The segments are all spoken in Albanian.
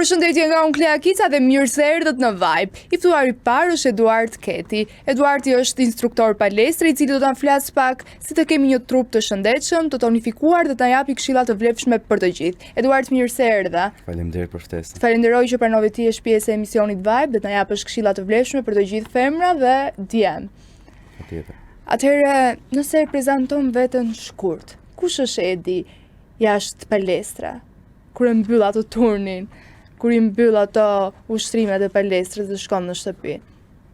Përshëndetje nga unë Klea Kica dhe mirë se erdhët në Vibe. I ftuari i parë është Eduard Keti. Eduardi është instruktor palestre i cili do të na flas pak si të kemi një trup të shëndetshëm, të tonifikuar dhe të na japi këshilla të vlefshme për të gjithë. Eduard, mirë se erdha. Faleminderit për ftesën. Falenderoj që pranove ti është pjesë e emisionit Vibe dhe të na japësh këshilla të vlefshme për të gjithë femra dhe djem. Patjetër. Atëherë, nëse e prezanton veten shkurt, kush është Edi jashtë palestra? Kur e mbyll atë turnin, kur i mbyll ato ushtrimet e palestrës dhe shkon në shtëpi.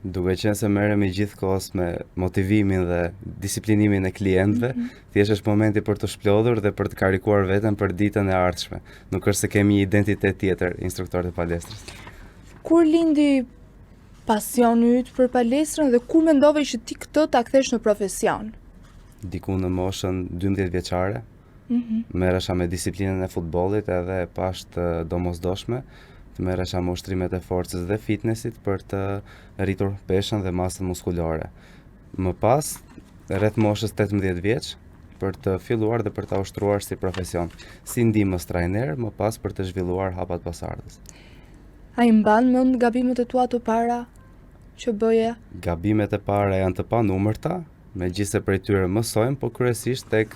Duke qenë se merremi gjithkohës me motivimin dhe disiplinimin e klientëve, thjesht është momenti për të shplodhur dhe për të karikuar veten për ditën e ardhshme. Nuk është se kemi një identitet tjetër instruktorët e palestrës. Kur lindi pasioni yt për palestrën dhe kur mendove që ti këtë ta kthesh në profesion? Diku në moshën 12 vjeçare, merresha me disiplinën e futbollit edhe pas të domosdoshme, të merresha me ushtrimet e forcës dhe fitnessit për të rritur peshën dhe masën muskulare. Më pas, rreth moshës 18 vjeç, për të filluar dhe për ta ushtruar si profesion, si ndihmës trajner, më pas për të zhvilluar hapat pasardhës. A i mban mend gabimet e tua të para që bëje? Gabimet e para janë të panumërta, megjithëse prej tyre mësojmë, po kryesisht tek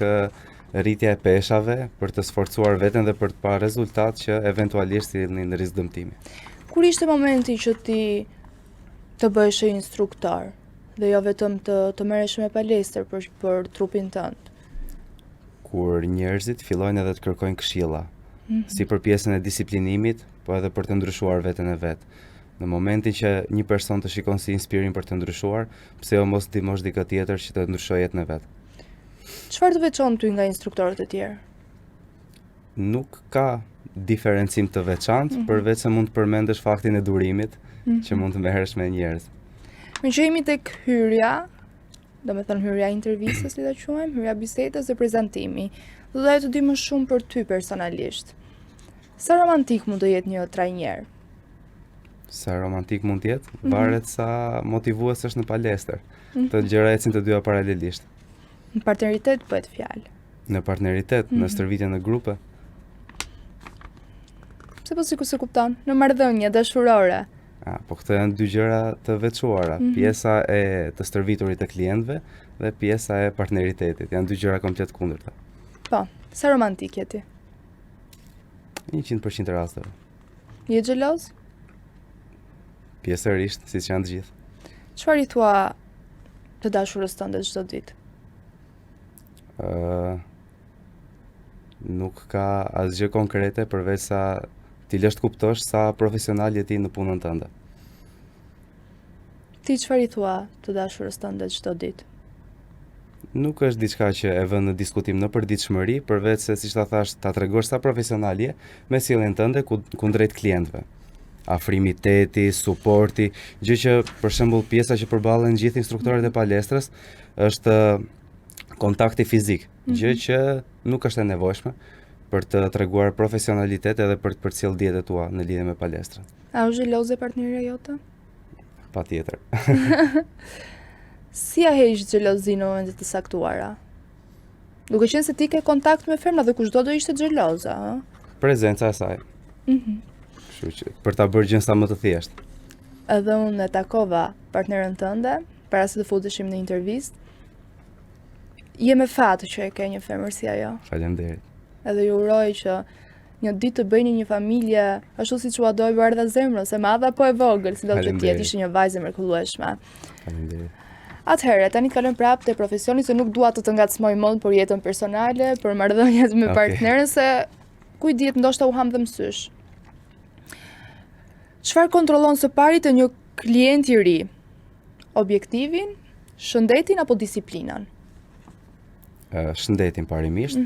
rritja e peshave për të sforcuar veten dhe për të parë rezultat që eventualisht sillnin në risk dëmtimi. Kur ishte momenti që ti të bëhesh instruktor dhe jo vetëm të merresh me palestër për trupin tënd? Kur njerëzit fillojnë edhe të kërkojnë këshilla, si për pjesën e disiplinimit, po edhe për të ndryshuar veten e vet. Në momentin që një person të shikon si inspirim për të ndryshuar, pse jo mos ndihmosh dikë tjetër që të ndryshojë jetën e vet. Çfarë të veçon ty nga instruktorët e tjerë? Nuk ka diferencim të veçantë, përveç se mund të përmendesh faktin e durimit që mund të merresh me njerëz. Me që jemi tek hyrja, do me thënë hyrja intervistës, le ta quajmë, hyrja bisedës dhe prezantimi, do të di më shumë për ty personalisht. Sa romantik mund të jetë një trajner? Sa romantik mund të jetë? Varet sa motivues është në palestër. Të gjëra ecin të dyja paralelisht. Në partneritet bëhet fjalë. Në partneritet, në stërvitje në grupe. Pse po sikur se kupton? Në marrëdhënie dashurore. Po këto janë dy gjëra të veçuara. Pjesa e të stërviturit të klientëve dhe pjesa e partneritetit. Janë dy gjëra komplet kundërta. Po, sa romantik je ti? 100% rasteve. Je xheloz? Pjesërisht, siç janë të gjithë. Çfarë i thua të dashurës tënde çdo ditë? Nuk ka asgjë konkrete përveç sa ti lësh të kuptosh sa profesional je ti në punën tënde. Ti çfarë i thua të dashurës tënde çdo ditë? Nuk është diçka që e vën në diskutim në përditshmëri, përveç se siç ta thash, ta tregosh sa profesional je me sjelljen tënde kundrejt klientëve. Afrimiteti, suporti, gjë që për shembull pjesa që përballen gjithë instruktorët e palestrës është kontakti fizik, gjë që nuk është e nevojshme për të treguar profesionalitet edhe për të përcjell dietën tua në lidhje me palestrën. A është xheloze partnerja jote? Patjetër. Si a heq xhelozinë në momente të saktuara? Duke qenë se ti ke kontakt me femra dhe kushdo do ishte xheloza, ëh? Prezenca e saj. Kështu që për ta bërë gjën sa më të thjeshtë. Edhe unë e takova partnerën tënde para se të futeshim në intervistë. Je me fat që e ke një femër si ajo. Faleminderit. Edhe ju uroj që një ditë të bëjni një familje ashtu siç ua doj bardha zemrës, e madhe apo e vogël, sido që ti jesh një vajzë mrekullueshme. Faleminderit. Atëherë, tani të kalojmë prapë te profesioni, se nuk dua të të ngacmoj më për jetën personale, për marrëdhëniet me partnerën, se kujt dihet ndoshta u ham dhe mësysh. Çfarë kontrollon së pari të një klient i ri? Objektivin, shëndetin apo disiplinën? Shëndetin parimisht,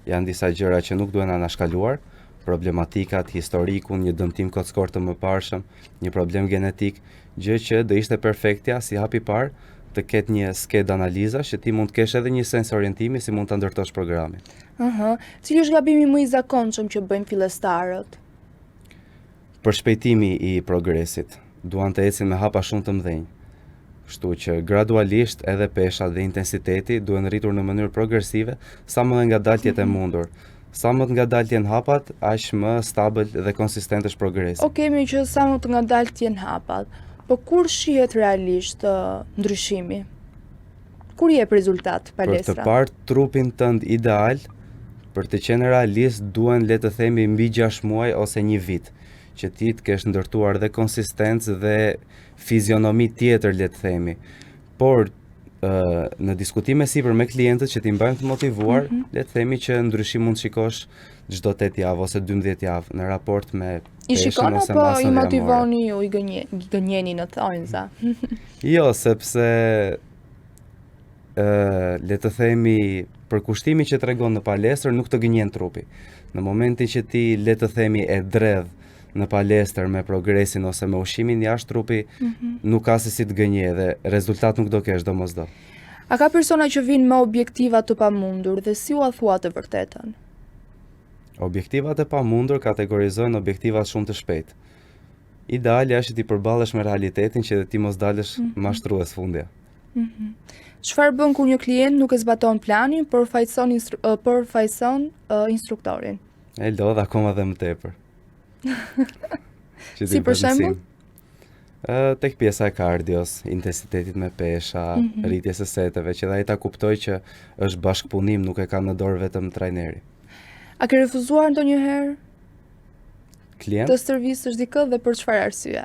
janë disa gjëra që nuk duhen anashkaluar, problematikat, historikun, një dëmtim kockor të mëparshëm, një problem genetik, gjë që do ishte perfektja si hapi parë të ketë një skedë analiza që ti mund të kesh edhe një sens orientimi si mund ta ndërtosh programin. Cili është gabimi më i zakonshëm që bëjnë fillestarët? Për shpejtimi i progresit, duan të ecin me hapa shumë të mëdhenj. Kështu që gradualisht edhe pesha dhe intensiteti duhen rritur në mënyrë progresive sa më ngadalë të jetë e mundur. Sa më të ngadalë t'jen hapat, aq më stabil dhe konsistent është progresi. Kemi që sa më të ngadalë t'jen hapat, po kur shihet realisht ndryshimi? Kur jep rezultat palestra? Për të parë trupin tënd ideal, për të qenë realist, duhen le të themi mbi 6 muaj ose 1 vit, që ti të kesh ndërtuar dhe konsistencë dhe fizionomi tjetër, le të themi. Por në diskutime sipër me klientët që ti mbajnë të motivuar, le të themi që ndryshim mund shikosh çdo 8 javë ose 12 javë në raport me I shikon ose apo masën i e motivoni ju i gënjeni në thonjza? Jo, sepse le të themi përkushtimi që tregon në palestër nuk të gënjen trupi. Në momentin që ti le të themi e dredh në palestër me progresin ose me ushqimin jashtë, trupi nuk ka se si të gënje dhe rezultat nuk do kesh domosdo. A ka persona që vinë me objektiva të pamundur dhe si u thua të vërtetën? Objektivat e pamundur kategorizojnë objektivat shumë të shpejt. Ideali është që ti përballesh me realitetin që ti mos dalësh mashtrues fundja. Çfarë bën kur një klient nuk e zbaton planin, por fajson instruktorin? E lodh akoma dhe më tepër. Si për shembull? Tek pjesa e kardios, intensitetit me pesha, rritjes së seteve, që dhe ai ta kuptoj që është bashkëpunim, nuk e ka në dorë vetëm trajneri. A ke refuzuar ndonjëherë Klient? të stërvisësh dikë dhe për çfarë arsye?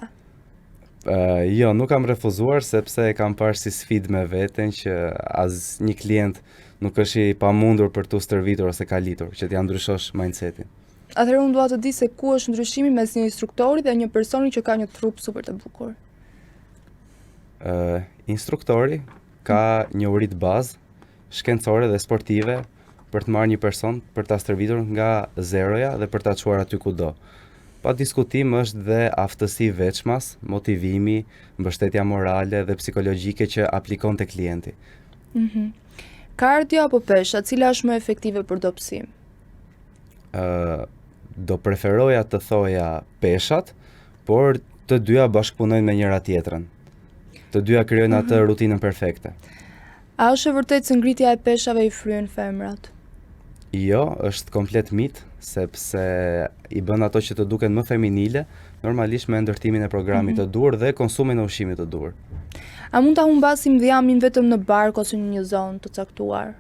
Jo, nuk kam refuzuar sepse e kam parë si sfidë me veten që asnjë klient nuk është i pamundur për tu stërvitur ose kalitur, që t'ja ndryshosh mindsetin. Atëherë unë dua të di se ku është ndryshimi mes një instruktori dhe një personi që ka një trup super të bukur. Instruktori ka një uri të bazë shkencore dhe sportive për të marrë një person për ta stërvitur nga zeroja dhe për ta çuar aty kudo. Pa diskutim është dhe aftësi veçmas, motivimi, mbështetja morale dhe psikologjike që aplikon te klienti. Kardio apo pesha, cila është më efektive për dobësim? Do preferoja të thoja peshat, por të dyja bashkëpunojnë me njëra tjetrën. Të dyja krijojnë atë rutinën perfekte. A është e vërtetë se ngritja e peshave i fryn femrat? Jo, është komplet mit, sepse i bën ato që të duken më feminile, normalisht me ndërtimin e programit të dur dhe konsumin e ushqimit të dur. A mund ta humbasim dhjamin vetëm në bark ose në një zonë të caktuar?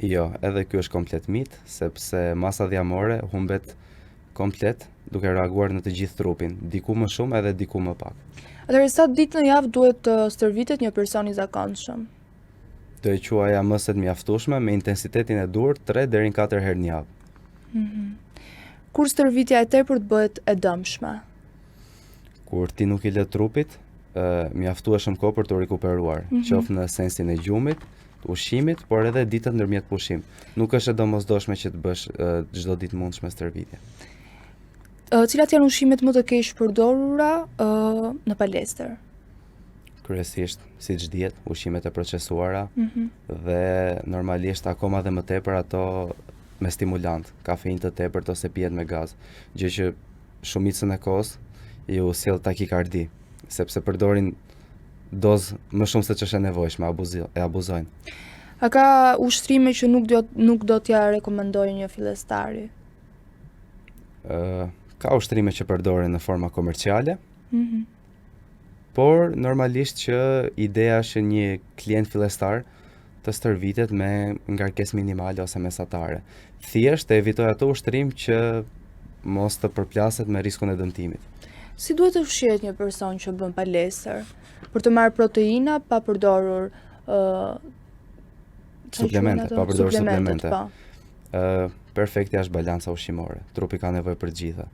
Jo, edhe ky është komplet mit, sepse masa dhjamore humbet komplet duke reaguar në të gjithë trupin, diku më shumë edhe diku më pak. Atëherë sa ditë në javë duhet të stërvitet një person i zakonshëm? Do e quaja mëset mjaftueshme me intensitetin e dur 3 deri në 4 herë në javë. Kur stërvitja e tepërt bëhet e dëmshme? Kur ti nuk i lë trupit, mjaftueshëm kohë për të rikuperuar, qoftë në sensin e gjumit, të ushqimit, por edhe ditët ndërmjet pushim. Nuk është e domosdoshme që të bësh çdo ditë mundshme stërvitje. Cilat janë ushqimet më të keq përdorura në palestër? Kryesisht, siç dihet, ushqimet e procesuara dhe normalisht akoma dhe më tepër ato me stimulant, kafeinë të tepërt ose pijet me gaz, gjë që shumicën e kohës ju sjell takikardi, sepse përdorin dozë më shumë se ç'është e nevojshme, e abuzojnë. A ka ushtrime që nuk do t'ja rekomendojë një fillestari? Ka ushtrime që përdoren në forma komerciale, por normalisht që ideja është një klient fillestar të stërvitet me ngarkesë minimale ose mesatare. Thjesht të evitoj ato ushtrim që mos të përplaset me riskun e dëmtimit. Si duhet të ushqehet një person që bën palestër? Për të marrë proteina pa përdorur suplemente, pa përdorur suplemente. Perfektja është balanca ushqimore. Trupi ka nevojë për gjitha,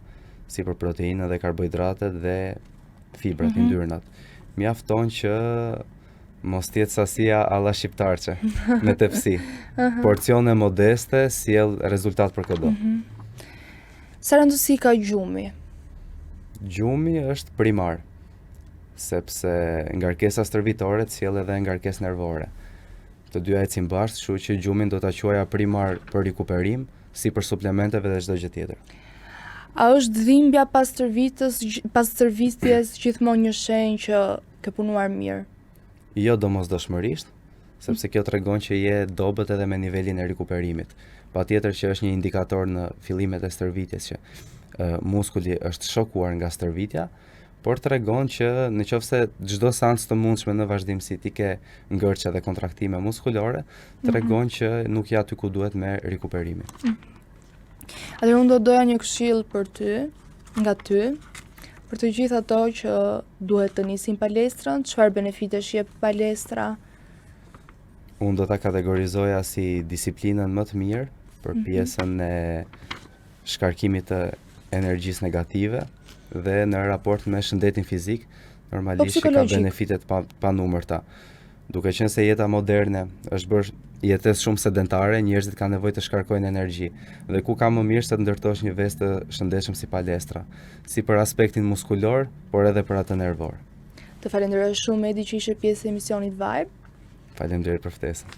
si për proteinë dhe karbohidratet dhe fibrat, yndyrnat. Mjafton që mos t'jetë sasia alla shqiptarçe me tepsi. Porcione modeste sjell rezultat për çdo. Sa rëndësi ka gjumi? Gjumi është primar, sepse ngarkesa stërvitore sjell edhe ngarkesë nervore. Të dyja ecin bashkë, kështu që gjumin do ta quaja primar për rikuperim, si për suplementeve dhe çdo gjë tjetër. A është dhimbja pas stërvitjes gjithmonë një shenjë që ke punuar mirë? Jo domosdoshmërisht, sepse kjo tregon që je dobët edhe me nivelin e rikuperimit. Patjetër që është një indikator në fillimet e stërvitjes që muskuli është shokuar nga stërvitja, por tregon që nëse çdo seancë të mundshme në vazhdimsi ti ke ngërçe dhe kontraktime muskulore, tregon që nuk je aty ku duhet me rikuperimin. Atëherë unë do doja një këshill për ty, nga ty, për të gjithë ato që duhet të nisin palestrën, çfarë benefitesh jep palestra? Unë do ta kategorizoja si disiplinën më të mirë për pjesën e shkarkimit të energjisë negative dhe në raport me shëndetin fizik, normalisht ka benefitet pa numërta. Duke qenë se jeta moderne është bërë jetës shumë sedentare, njerëzit kanë nevojë të shkarkojnë energji. Dhe ku ka më mirë se të ndërtosh një vezë të shëndetshëm si palestra, si për aspektin muskulor, por edhe për atë nervor. Të falenderoj shumë Edi që ishe pjesë e emisionit Vibe. Faleminderit për ftesën.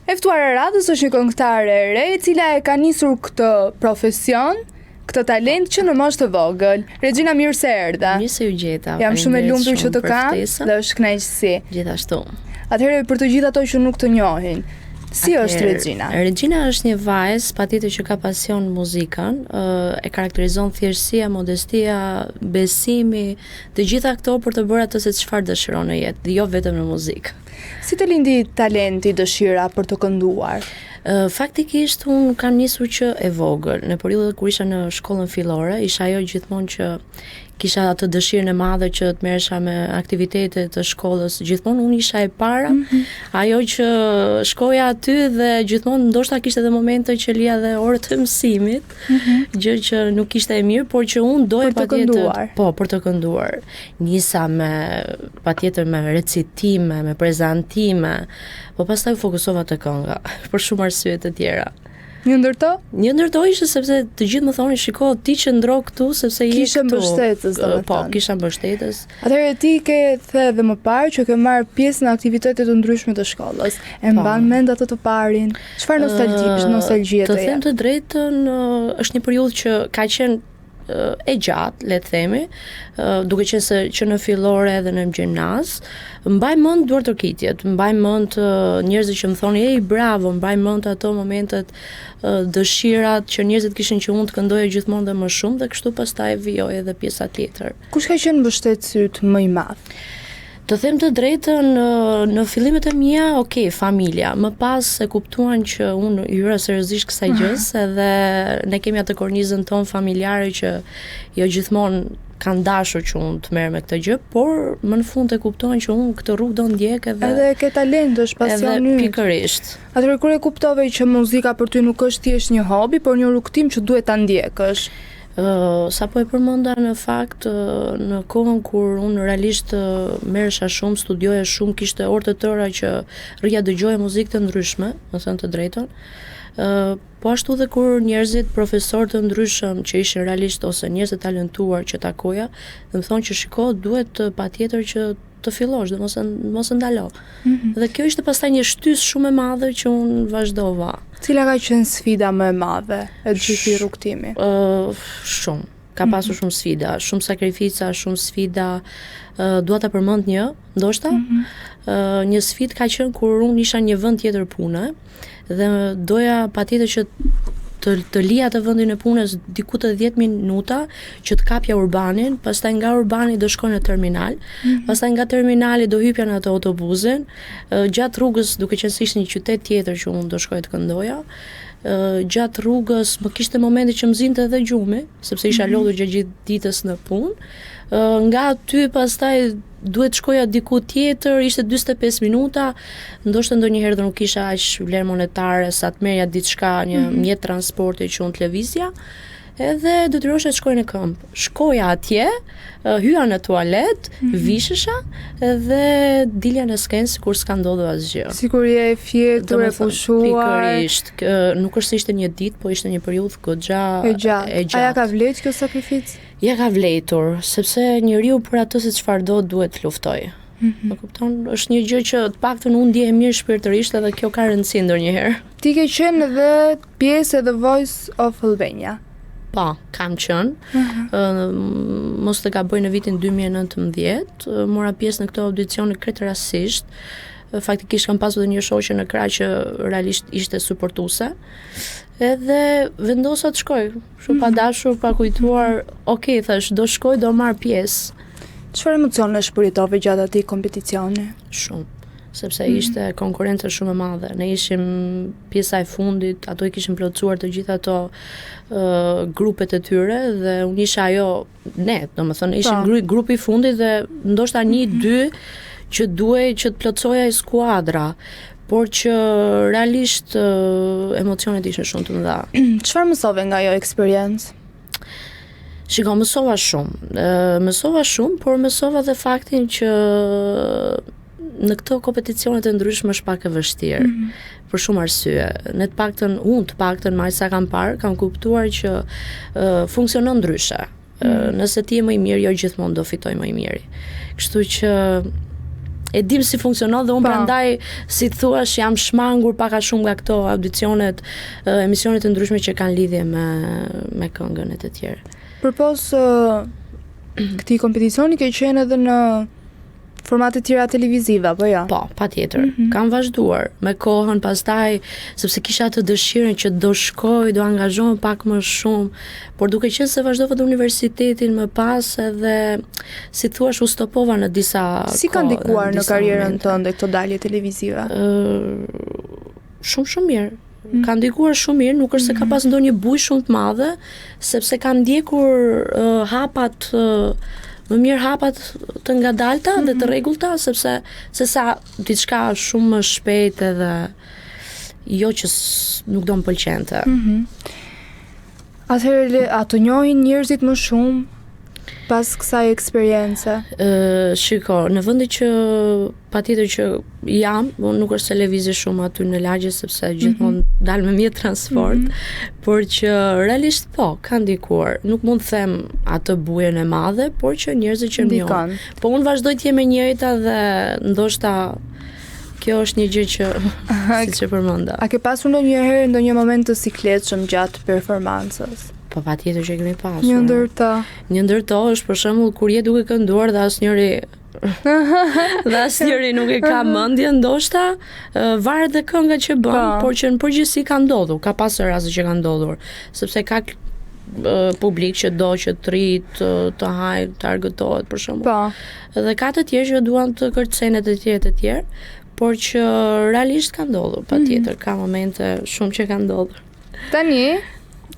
E ftuara e radhës është një këngëtare e re, e cila e ka nisur këtë profesion, këtë talent që në moshë të vogël. Regjina, mirë se erdha. Mirë se ju gjeta. Jam shumë e lumtur që të kam dhe është kënaqësi. Gjithashtu. Atëherë për të gjithë ato që nuk të njohin, si është Regjina? Regjina është një vajzë patjetër që ka pasion muzikën, e karakterizon thjeshtësia, modestia, besimi, të gjitha këto për të bërë atë se çfarë dëshiron në jetë, dhe jo vetëm në muzikë. Si të lindi talenti, dëshira për të kënduar? Faktikisht unë kam nisur që e vogël. Në periudhën kur isha në shkollën fillore, isha ajo gjithmonë që kisha atë dëshirën e madhe që të merresha me aktivitetet të shkollës. Gjithmonë unë isha e para, ajo që shkoja aty dhe gjithmonë ndoshta kishte edhe momente që lija dhe orë të mësimit, gjë që nuk ishte e mirë, por që unë doja patjetër, për të kënduar. Nisa patjetër me recitime, me prezantime, po pastaj fokusova te kënga për shumë arsye të tjera. Një ndër to ishte sepse të gjithë më thonin, shiko, ti qëndro këtu sepse je këtu. Kishe mbështetës, domethënë. Po, kisha mbështetës. Atëherë ti ke thënë më parë që ke marrë pjesë në aktivitete të ndryshme të shkollës. E mban mend atë të parin? Çfarë nostalgjie të them të drejtën, është një periudhë që ka qenë e gjatë, le të themi, duke qenë se që në fillore dhe në gjimnaz, mbaj mend duartërkitjet, mbaj mend njerëzit që më thonin, "Ej, bravo", mbaj mend ato momentet, dëshirat që njerëzit kishin që unë të këndoja gjithmonë dhe më shumë, dhe kështu pastaj vijoi edhe pjesa tjetër. Kush ka qenë mbështetësi yt më i madh? Të them të drejtën, në fillimet e mia, familja. Më pas e kuptuan që unë hyra seriozisht kësaj gjës, edhe ne kemi atë kornizën tonë familjare që jo gjithmonë kanë dashur që unë të merrem me këtë gjë, por më në fund e kuptuan që unë këtë rrugë do ndjek edhe ke talent, është pasion yt. Pikërisht. Atëherë kur e kuptove që muzika për ty nuk është thjesht një hobi, por një rrugtim që duhet ta ndjekësh? Sa po e përmenda në fakt, në kohën kur unë realisht merresha shumë, studioja shumë, kishte orë të tëra që rrija dëgjoja muzikë të ndryshme, më thënë të drejtën. Po ashtu dhe kur njerëzit, profesorë të ndryshëm që ishin realisht ose njerëz të talentuar që takoja, dhe më thonë që shiko, duhet patjetër që të fillosh dhe mos e ndalo. Dhe kjo ishte pastaj një shtys shumë e madhe që unë vazhdova. Cila ka qenë sfida më e madhe e gjithë rrugtimi? Shumë. Ka pasur shumë sfida, shumë sakrifica, shumë sfida. Dua ta përmend një, ndoshta. Një sfidë ka qenë kur unë isha në një vend tjetër pune dhe doja patjetër që të lija të vendin e punës diku të 10 minuta që të kapja urbanin, pastaj nga urbani do shkoj në terminal, pastaj nga terminali do hypja në atë autobusin, gjatë rrugës, duke qenë se ishte një qytet tjetër që unë do shkoj të këndoja, gjatë rrugës më kishte momente që më zinte edhe gjumi, sepse isha lodhur gjatë gjithë ditës në punë. Nga aty pastaj duhet shkoja diku tjetër, ishte 45 minuta, ndoshta ndonjëherë do nuk kisha aq vlerë monetare sa të merrja diçka, një mjet transporti që unë të lëvizja, edhe detyrohesha të shkoj në këmbë. Shkoja atje, hyja në tualet, vishesha dhe dilja në skenë sikur s'ka ndodhur asgjë. Sikur je e fjetur, e pushuar. Pikërisht, nuk është se ishte një ditë, po ishte një periudhë goxha e gjatë. A ja ka vlerë kjo sakrificë? Ja ka vletur, sepse njeriu për atë se çfarë do duhet të luftojë. Më kupton, është një gjë që të paktën unë ndihem mirë shpirtërisht edhe kjo ka rëndësi ndonjëherë. Ti ke qenë edhe pjesë e The Voice of Albania. Po, kam qenë. Mos të gaboj në vitin 2019, mora pjesë në këto audicione krejt rastësisht. Faktikisht kam pasur edhe një shoqe në krah që realisht ishte suportuese. Edhe vendosa të shkoj. Shumë pa dashur, pa kujtuar, okay, thash, do shkoj, do marr pjesë. Çfarë emocione shpëritove gjatë atij kompeticioni? Shumë. Sepse ishte konkurrencë shumë e madhe. Ne ishim pjesa e fundit, ato i kishin plotësuar të gjitha ato grupet e tyre dhe unë isha ajo, ne, domethënë ishim grupi i fundit dhe ndoshta 1-2 që duhej që të plotësoja skuadra, por që realisht emocionet ishin shumë të mëdha. Çfarë mësove nga ajo eksperiencë? Shiko, mësova shumë, por mësova dhe faktin që në këto kompeticione të ndryshme është pak e vështirë. Për shumë arsye. Unë të paktën marrë sa kam parë, kam kuptuar që funksionon ndryshe. Nëse ti je më i mirë, jo gjithmonë do fitoj më i miri. Kështu që e dim si funksionon dhe unë prandaj, si thuash, jam shmangur pak a shumë nga këto audicionet, emisionet të ndryshme që kanë lidhje me këngën e të tjerë. Përpos këtij kompeticioni ke qenë edhe në formate tjera televizive, apo jo? Po, patjetër. Kam vazhduar me kohën pastaj, sepse kisha të dëshirën që do shkoj, do angazhohem pak më shumë, por duke qenë se vazhdova të universitetin më pas edhe, si thuash, u stopova në disa Si ka ndikuar në karrierën tënde këto dalje televizive? Shumë mirë. Ka ndikuar shumë mirë, nuk është se ka pas ndonjë bujë shumë të madhe, sepse kam ndjekur hapat më mirë hapat të ngadalta dhe të rregullta, sepse sesa diçka shumë më shpejt edhe jo që nuk do më pëlqente. Atëherë, a të njohin njerëzit më shumë pas kësaj eksperience? Shiko, në vendi që patjetër që jam, nuk është se lëvizje shumë aty në lagje sepse gjithmonë dal me mjet transport, por që realisht po, ka ndikuar. Nuk mund të them atë bujën e madhe, por që njerëzit që më njohin. Po unë vazhdoj të jem e njëjta dhe ndoshta kjo është një gjë që siç e përmenda. A ke pasur ndonjëherë ndonjë moment të sikletshëm gjatë performancës? Po patjetër që kemi pasur. Një ndër to është për shembull kur je duke kënduar dhe asnjëri nuk e ka mendjen, ndoshta varet dhe kënga që bën, por që në përgjithësi ka ndodhur, ka pasur raste që ka ndodhur, sepse ka publik që do që të rrit, të hajë, të argëtohet për shembull. Po. Dhe ka të tjerë që duan të kërcejnë të tjerë, por që realisht ka ndodhur, patjetër, ka momente shumë që ka ndodhur. Tani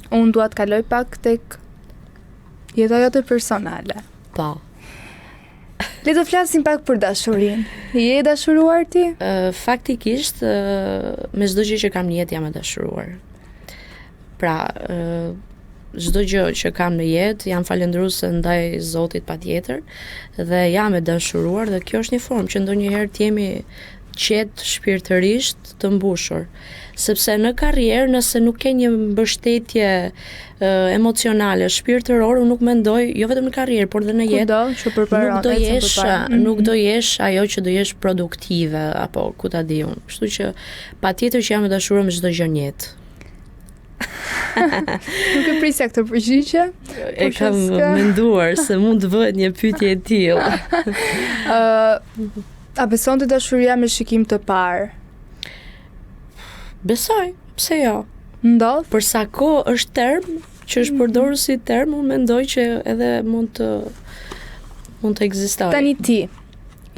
unë dua të kaloj pak tek jeta jote personale. Po. Le të flasim pak për dashurinë. Je dashuruar ti? Faktikisht, me çdo gjë që kam në jetë jam e dashuruar. Pra, çdo gjë që kam në jetë jam falendëruese ndaj Zotit patjetër dhe jam e dashuruar dhe kjo është një formë që ndonjëherë të jemi qetë shpirtërisht të mbushur. Sepse në karrierë, nëse nuk ke një mbështetje emocionale, shpirtërore, unë nuk mendoj, jo vetëm në karrierë, por dhe në jetë, nuk do jesh ajo që do jesh produktive, apo ku ta di unë. Kështu që patjetër që jam e dashuruar me çdo gjë në jetë. Nuk e prisja këtë përgjigje? E kam menduar se mund të bëhet një pyetje e tillë. A beson të dashuria me shikim të parë? Besoj, pse jo? Ndodh? Për sa kohë është term, që është përdorur si term, unë mendoj që edhe mund të ekzistojë. Tani ti,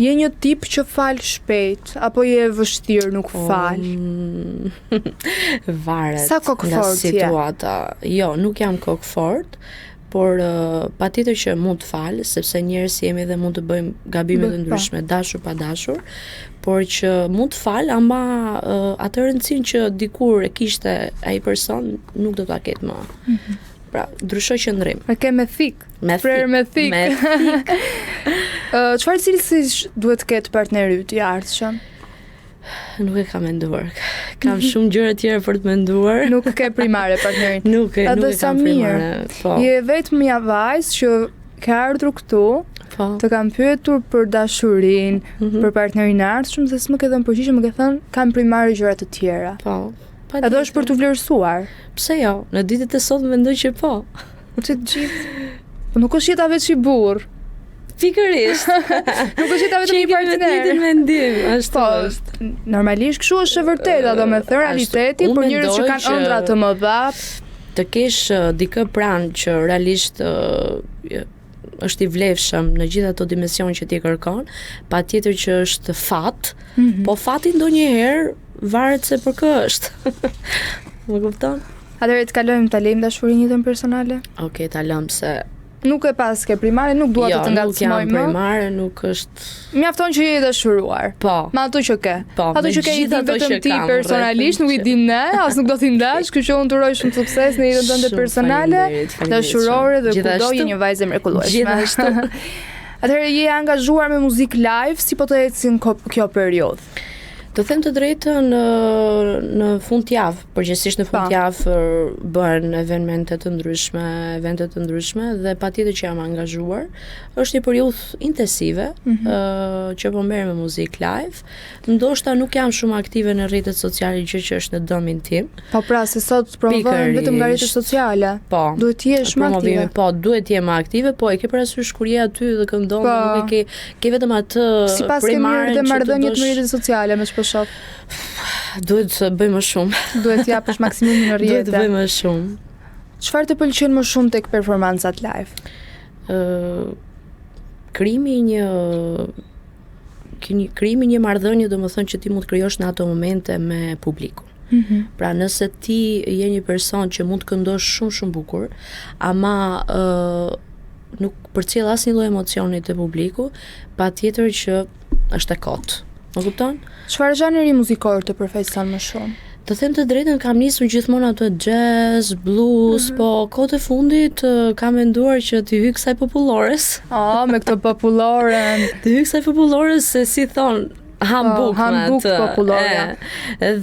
je një tip që fal shpejt, apo je vështirë nuk fal? Varet sa kokëfort nga situata. Jo, nuk jam kokëfort, por patjetër që mund të fal, sepse njerëz jemi dhe mund të bëjmë gabime të ndryshme, dashur pa dashur, por që mund të fal, ama atë rëndësinë që dikur e kishte ai person nuk do ta ketë më. Pra, ndryshoj qëndrim. E ke me thik. Me thik. Çfarë cilësish duhet të ketë partneri yt i ardhshëm? Nuk e kam menduar. Kam shumë gjëra tjera për të menduar. Nuk ke primare partnerin. Nuk e kam primare. Po. Je vetëm një vajzë që ka ardhur këtu, të kam pyetur për dashurinë, për partnerin e ardhshëm, dhe s'më ke dhënë përgjigje, më ke thënë kam primare gjëra të tjera. Po. Edhe është për të vlerësuar. Pse jo? Në ditët e sot mendoj që po. Që të gjithë. Po nuk është jeta veç i burr. Pikërisht. Nuk është jeta vetëm i partner. Vetëm mendim, ashtu Po, është. Normalisht kështu është e vërteta, domethënë realiteti unë për njerëz që mendoj kanë që ëndra të mëdha. Të kesh dikë pranë që realisht është i vlefshëm në gjithë ato dimensione që ti kërkon, patjetër që është fat, po fati ndonjëherë varet se për kë është. Më kupton? Atëherë të kalojmë ta lejmë dashurinë jetën personale. Okej, ta lëm se Nuk e pas ke primare, nuk dua të nuk ngacmoj jam më. primare, nuk është. Mjafton që je i dashuruar. Po. Me ato që ke. Po, Ato me që ke i gjithë di ato vetëm që ti kam personalisht, rreth, nuk i që- dim ne, as nuk do t'i ndash, kështu që unë të uroj shumë sukses në jetën tënde Shumë personale, faleminderit, dashurore dhe kudo Gjithashtu. je një vajzë e mrekullueshme. Gjithashtu. Atëherë je angazhuar me muzikë live, si po të ecin kjo periudhë? Të them të drejtën, në fundjavë, përgjithsisht në fundjavë bëhen evente të ndryshme dhe patjetër që jam angazhuar. Është një periudhë intensive që po merrem me muzikë live. Ndoshta nuk jam shumë aktive në rrjetet sociale, gjë që është në dëmin tim. Po pra, se sot promovohen vetëm nga rrjetet sociale. Po. Duhet të jesh më aktive. Po, duhet të jem aktive, po e ke parasysh kur je aty dhe këndon, Po. nuk e ke vetëm atë Sipas ke mirë dhe marrëdhëniet me rrjetet sociale, me ç'po shoh. Duhet të bëj më shumë. Duhet të japësh maksimumin në Duhet rrjete. të bëj më shumë. Çfarë të pëlqen më shumë tek performancat live? Krijimi një marrëdhënie, domethënë që ti mund të krijosh në ato momente me publikun. Pra nëse ti je një person që mund të këndosh shumë bukur, ama nuk përcjell asnjë lloj emocioni te publiku, patjetër që është e kotë. Më kupton? Çfarë zhanri muzikor të përfaqëson më shumë? Të them të drejtën, kam nisur gjithmonë ato jazz, blues, po kohët e fundit kam menduar që t'i hyj kësaj popullores. Me këtë populloren. T'i hyj kësaj popullores se si thon Hambuk popullore.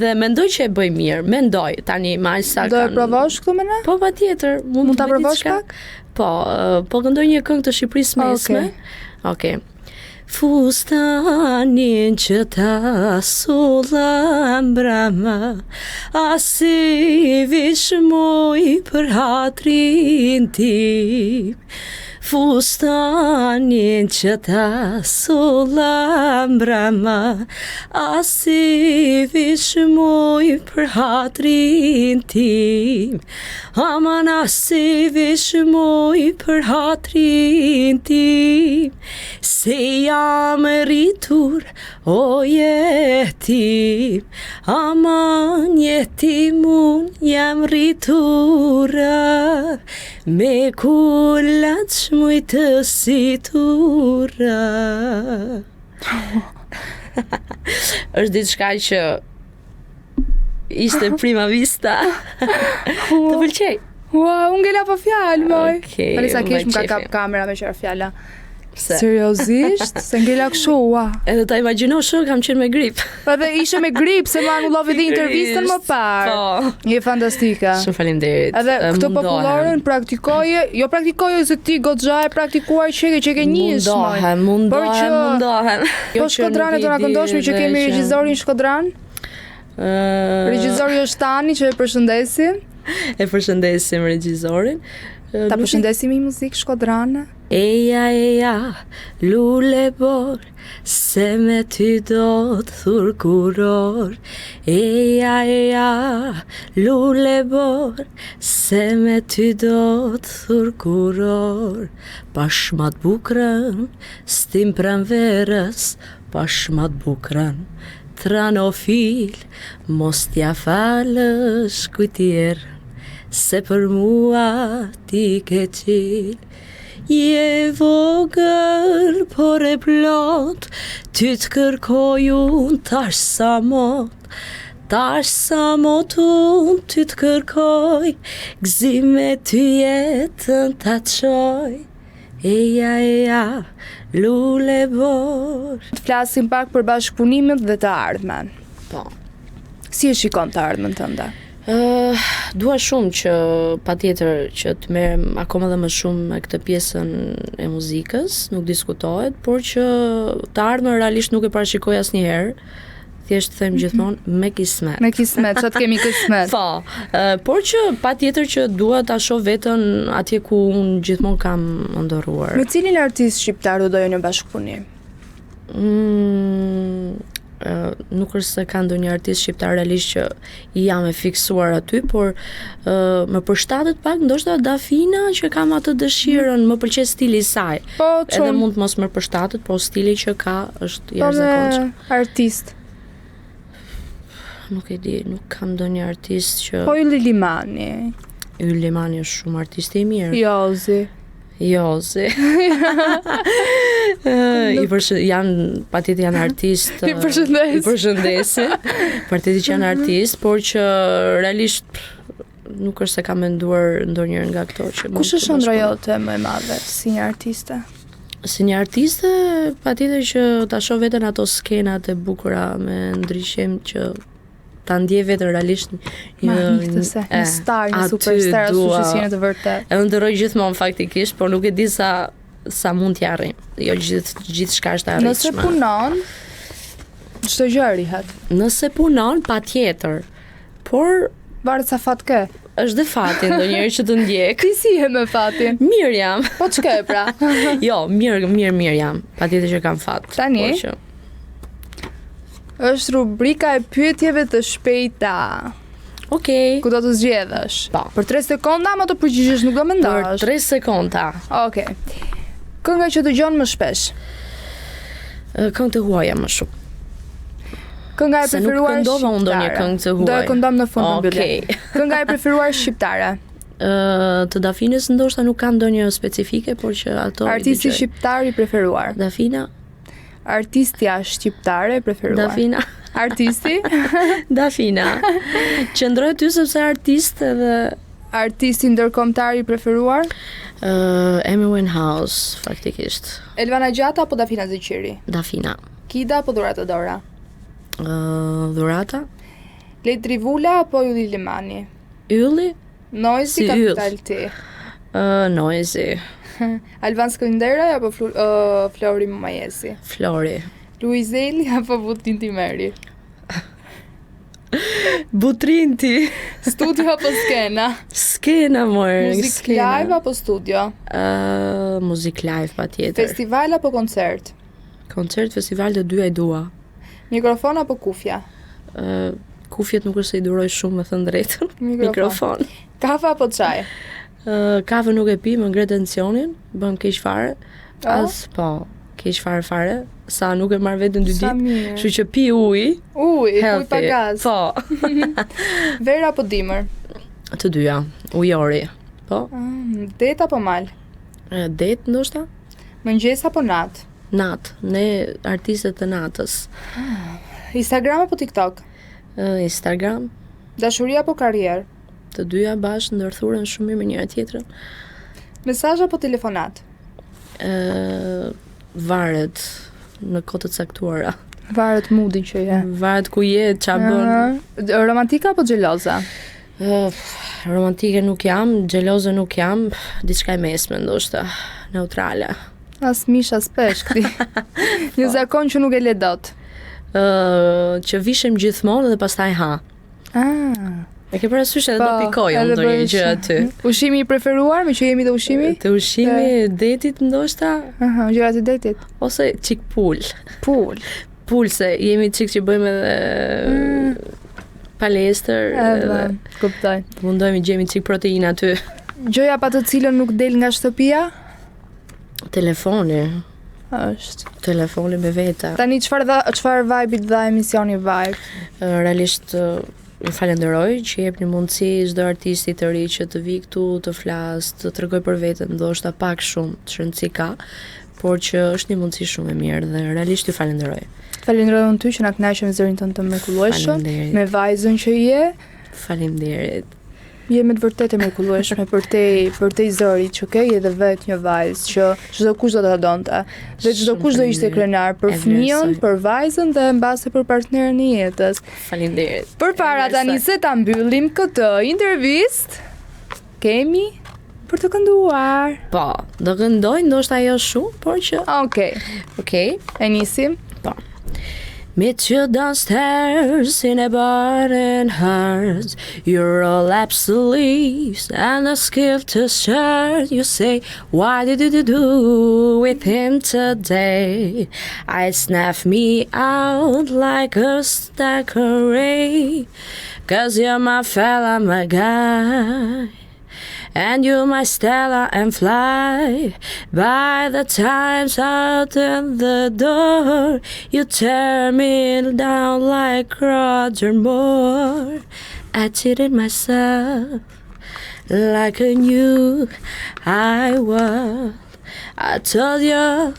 Dhe mendoj që e bëj mirë, mendoj tani më aq sa Do e provosh këtu me ne? Po patjetër, Mund ta provosh pak? Po këndoj një këngë të Shqipërisë mesme. Okej. Fustanin që ta sullam brama, asi vishmoj për hatrin tim. Fustanin që ta sullam brama, asi vishmoj për hatrin tim. Aman asi vishmoj për hatrin tim, se jam rritur o jetim, aman jetimun jam rritura, me kullat shmuj të situra. Është diçka që ishte prima vista. Të pëlqej. Ua, unë ngela po fjalë, moj. Okej, Alisa kesh më ka qefi. kap kamera me qërë fjala. Pse? Seriozisht? Se ngela kështu, ua. Edhe ta imagjino shumë kam qenë me grip. Edhe ishe me grip, se ma anullovi dhe intervistën më parë. Po. Je fantastika. Shumë faleminderit. Edhe këtë Mundohem. populloren praktikoje, jo praktikoje se ti goxha e praktikuar që ke njësh, moj. Mundohem. Po Shkodrane do na këndoshmi që kemi regjizorin Shkodran. Regjizori është Tani që e përshëndesim. E përshëndesim regjizorin. Ta përshëndesim i muzikë Shkodrane. Eja, lule bor, se me ty do të thur kuror. Eja, lule bor, se me ty do të thur kuror. Pashmat bukrën, stim pranverës, pashmat bukrën. Tranofil, mos t'ja falësh kujtjerë, se për mua ti ke qilë. Je vogël, por e plot, ty të kërkoj unë tash sa mot. Tash sa mot unë ty të kërkoj, gzime ty jetën ta qoj. Eja, lule bor. Të flasim pak për bashkëpunimet dhe të ardhmen. Po. Si e shikon të ardhmen tënde? Dua shumë që patjetër që të merrem akoma dhe më shumë me këtë pjesën e muzikës, nuk diskutohet, por që të ardhmen realisht nuk e parashikoj asnjëherë thjesht them gjithmonë me kismet. Me kismet, çat kemi kismet. Po, por që patjetër që dua ta shoh veten atje ku unë gjithmonë kam ndorruar. Me cilin artist shqiptar do doje në bashkëpunim? Nuk është se ka ndonjë artist shqiptar realisht që jam e fiksuar aty, por më përshtatet pak ndoshta Dafina që kam atë dëshirën, më pëlqen stili i saj. Po, Edhe mund të mos më përshtatet, po stili që ka është jashtëzakonshëm. Artist. Nuk e di, nuk kam ndonjë artist që Po Ylli Limani. Ylli Limani është shumë artist i mirë. Jozi. Jozi. Patjetër janë artist. I përshëndes. I përshëndesi. Patjetër që janë artist, por që realisht nuk është se kam menduar ndonjëherë nga këto që mund. Kush është ëndra jote më e madhe si një artiste? Si një artiste, patjetër që ta shoh veten ato skenat e bukura me ndryshim që ta ndjej veten realisht një star, një superstar, ashtu që të vërtet. E ndërroj gjithmonë faktikisht, por nuk e di sa mund t'ja arrijm. Jo gjithçka është e arritshme. Nëse punon, çdo gjë arrihet. Nëse punon, patjetër. Por varet sa fat ke. Është dhe fati ndonjëherë që të ndjek. Ti si je me fatin? Mirë jam. Po ç'ke pra? Jo, mirë jam. Patjetër që kam fat. Tani është rubrika e pyetjeve të shpejta. Okej. Ku do të zgjedhësh? Po. Për 3 sekonda ama të përgjigjesh, nuk do mendosh. Për 3 sekonda. Okej. Kënga që dëgjon më shpesh? Këngë të huaja më shumë. Kënga e preferuar shqiptare? Se nuk këndova unë ndonjë këngë të huaj. Do e këndom në fund të mbyllim. Okej. Kënga e preferuar shqiptare? Të Dafinës ndoshta nuk kam ndonjë specifike, por që ato Artisti shqiptar i preferuar? Dafina. Artistja shqiptare e preferuar? Dafina. Artisti? Dafina. Qëndroj ty sepse artist edhe artisti ndërkombëtar i preferuar? Amy Winehouse, faktikisht. Elvana Gjata apo Dafina Zeqiri? Dafina. Kida apo Dhurata Dora? Dhurata. Letri Vula apo Ylli Limani? Ylli? Noizi si Capital T. Noizi. Alban Skënderaj apo Flori Mumajesi? Flori. Luizeli apo Butrinti Meri? Butrinti. Studio apo skena? Skena, more. Muzik live apo studio? Muzik live, patjetër. Festival apo koncert? Koncert, festival të dyja i dua. Mikrofon apo kufja? Kufjet nuk është se i duroj shumë, me thënë drejtën. Mikrofon. Kafe apo çaj? Kafe nuk e pi, më ngre tensionin, bëm keq fare. Keq fare. Sa nuk e marr veten 2 ditë. Kështu që pi ujë. Ujë pa gaz. Po. Verë apo dimër? Të dyja, ujori. Po. Det apo mal? Det ndoshta? Mëngjes apo natë? Natë, ne artistët të natës. Instagram apo TikTok? Instagram. Dashuri apo karrierë? Të dyja bashkë ndërthuren shumë mirë me njëra tjetrën. Mesazh apo telefonat? Varet në kohë të caktuara. Varet moodin që je. Varet ku je, ç'a bën. Romantika apo xheloza? Romantike nuk jam, xheloze nuk jam, diçka e mesme ndoshta, neutrale. As mish as peshk ti. Një zakon që nuk e le dot. Që vishem gjithmonë dhe pastaj ha. E ke parasysh edhe do pikoj ndonjë gjë aty. Ushqimi i preferuar, me që jemi të ushqimi? Të ushqimi, detit ndoshta. Gjërat e detit. Ose çik pul. Pul se jemi çik që bëjmë edhe palestër. Kuptoj. Mundojmë gjejmë çik proteinë aty. Gjëja pa të cilën nuk del nga shtëpia? Telefoni. Është. Telefoni me veta. Tani çfarë vibe-it dha emisioni Vibe? Realisht ju falenderoj që jep një mundësi çdo artisti të ri që të vi këtu, të flas, të tregoj për veten, ndoshta pak shumë të rëndësi ka, por që është një mundësi shumë e mirë dhe realisht ju falenderoj. Falenderoj unë ty që na kënaqe me zërin tënd të mrekullueshëm, me vajzën që je. Faleminderit. Je me të vërtetë e mrekullueshme për te zërit që ke, je dhe vetë një vajzë që çdo kush do ta donte. Dhe çdo kush do ishte krenar për fëmijën, për vajzën dhe mbase për partnerin e jetës. Faleminderit. Përpara tani se ta mbyllim këtë intervistë, kemi për të kënduar. Po, do këndoj ndoshta ajo shumë, por që Okej. E nisim. Po. Meet you downstairs in a bar and heart. You roll up sleeves and a skilled shirt. You say, what did you do with him today? I snuff me out like a stackeray. 'Cause you're my fella, my guy. And you my Stella and fly. By the time's out in the door, you tear me down like Roger Moore. I cheated myself like I knew I was. I told you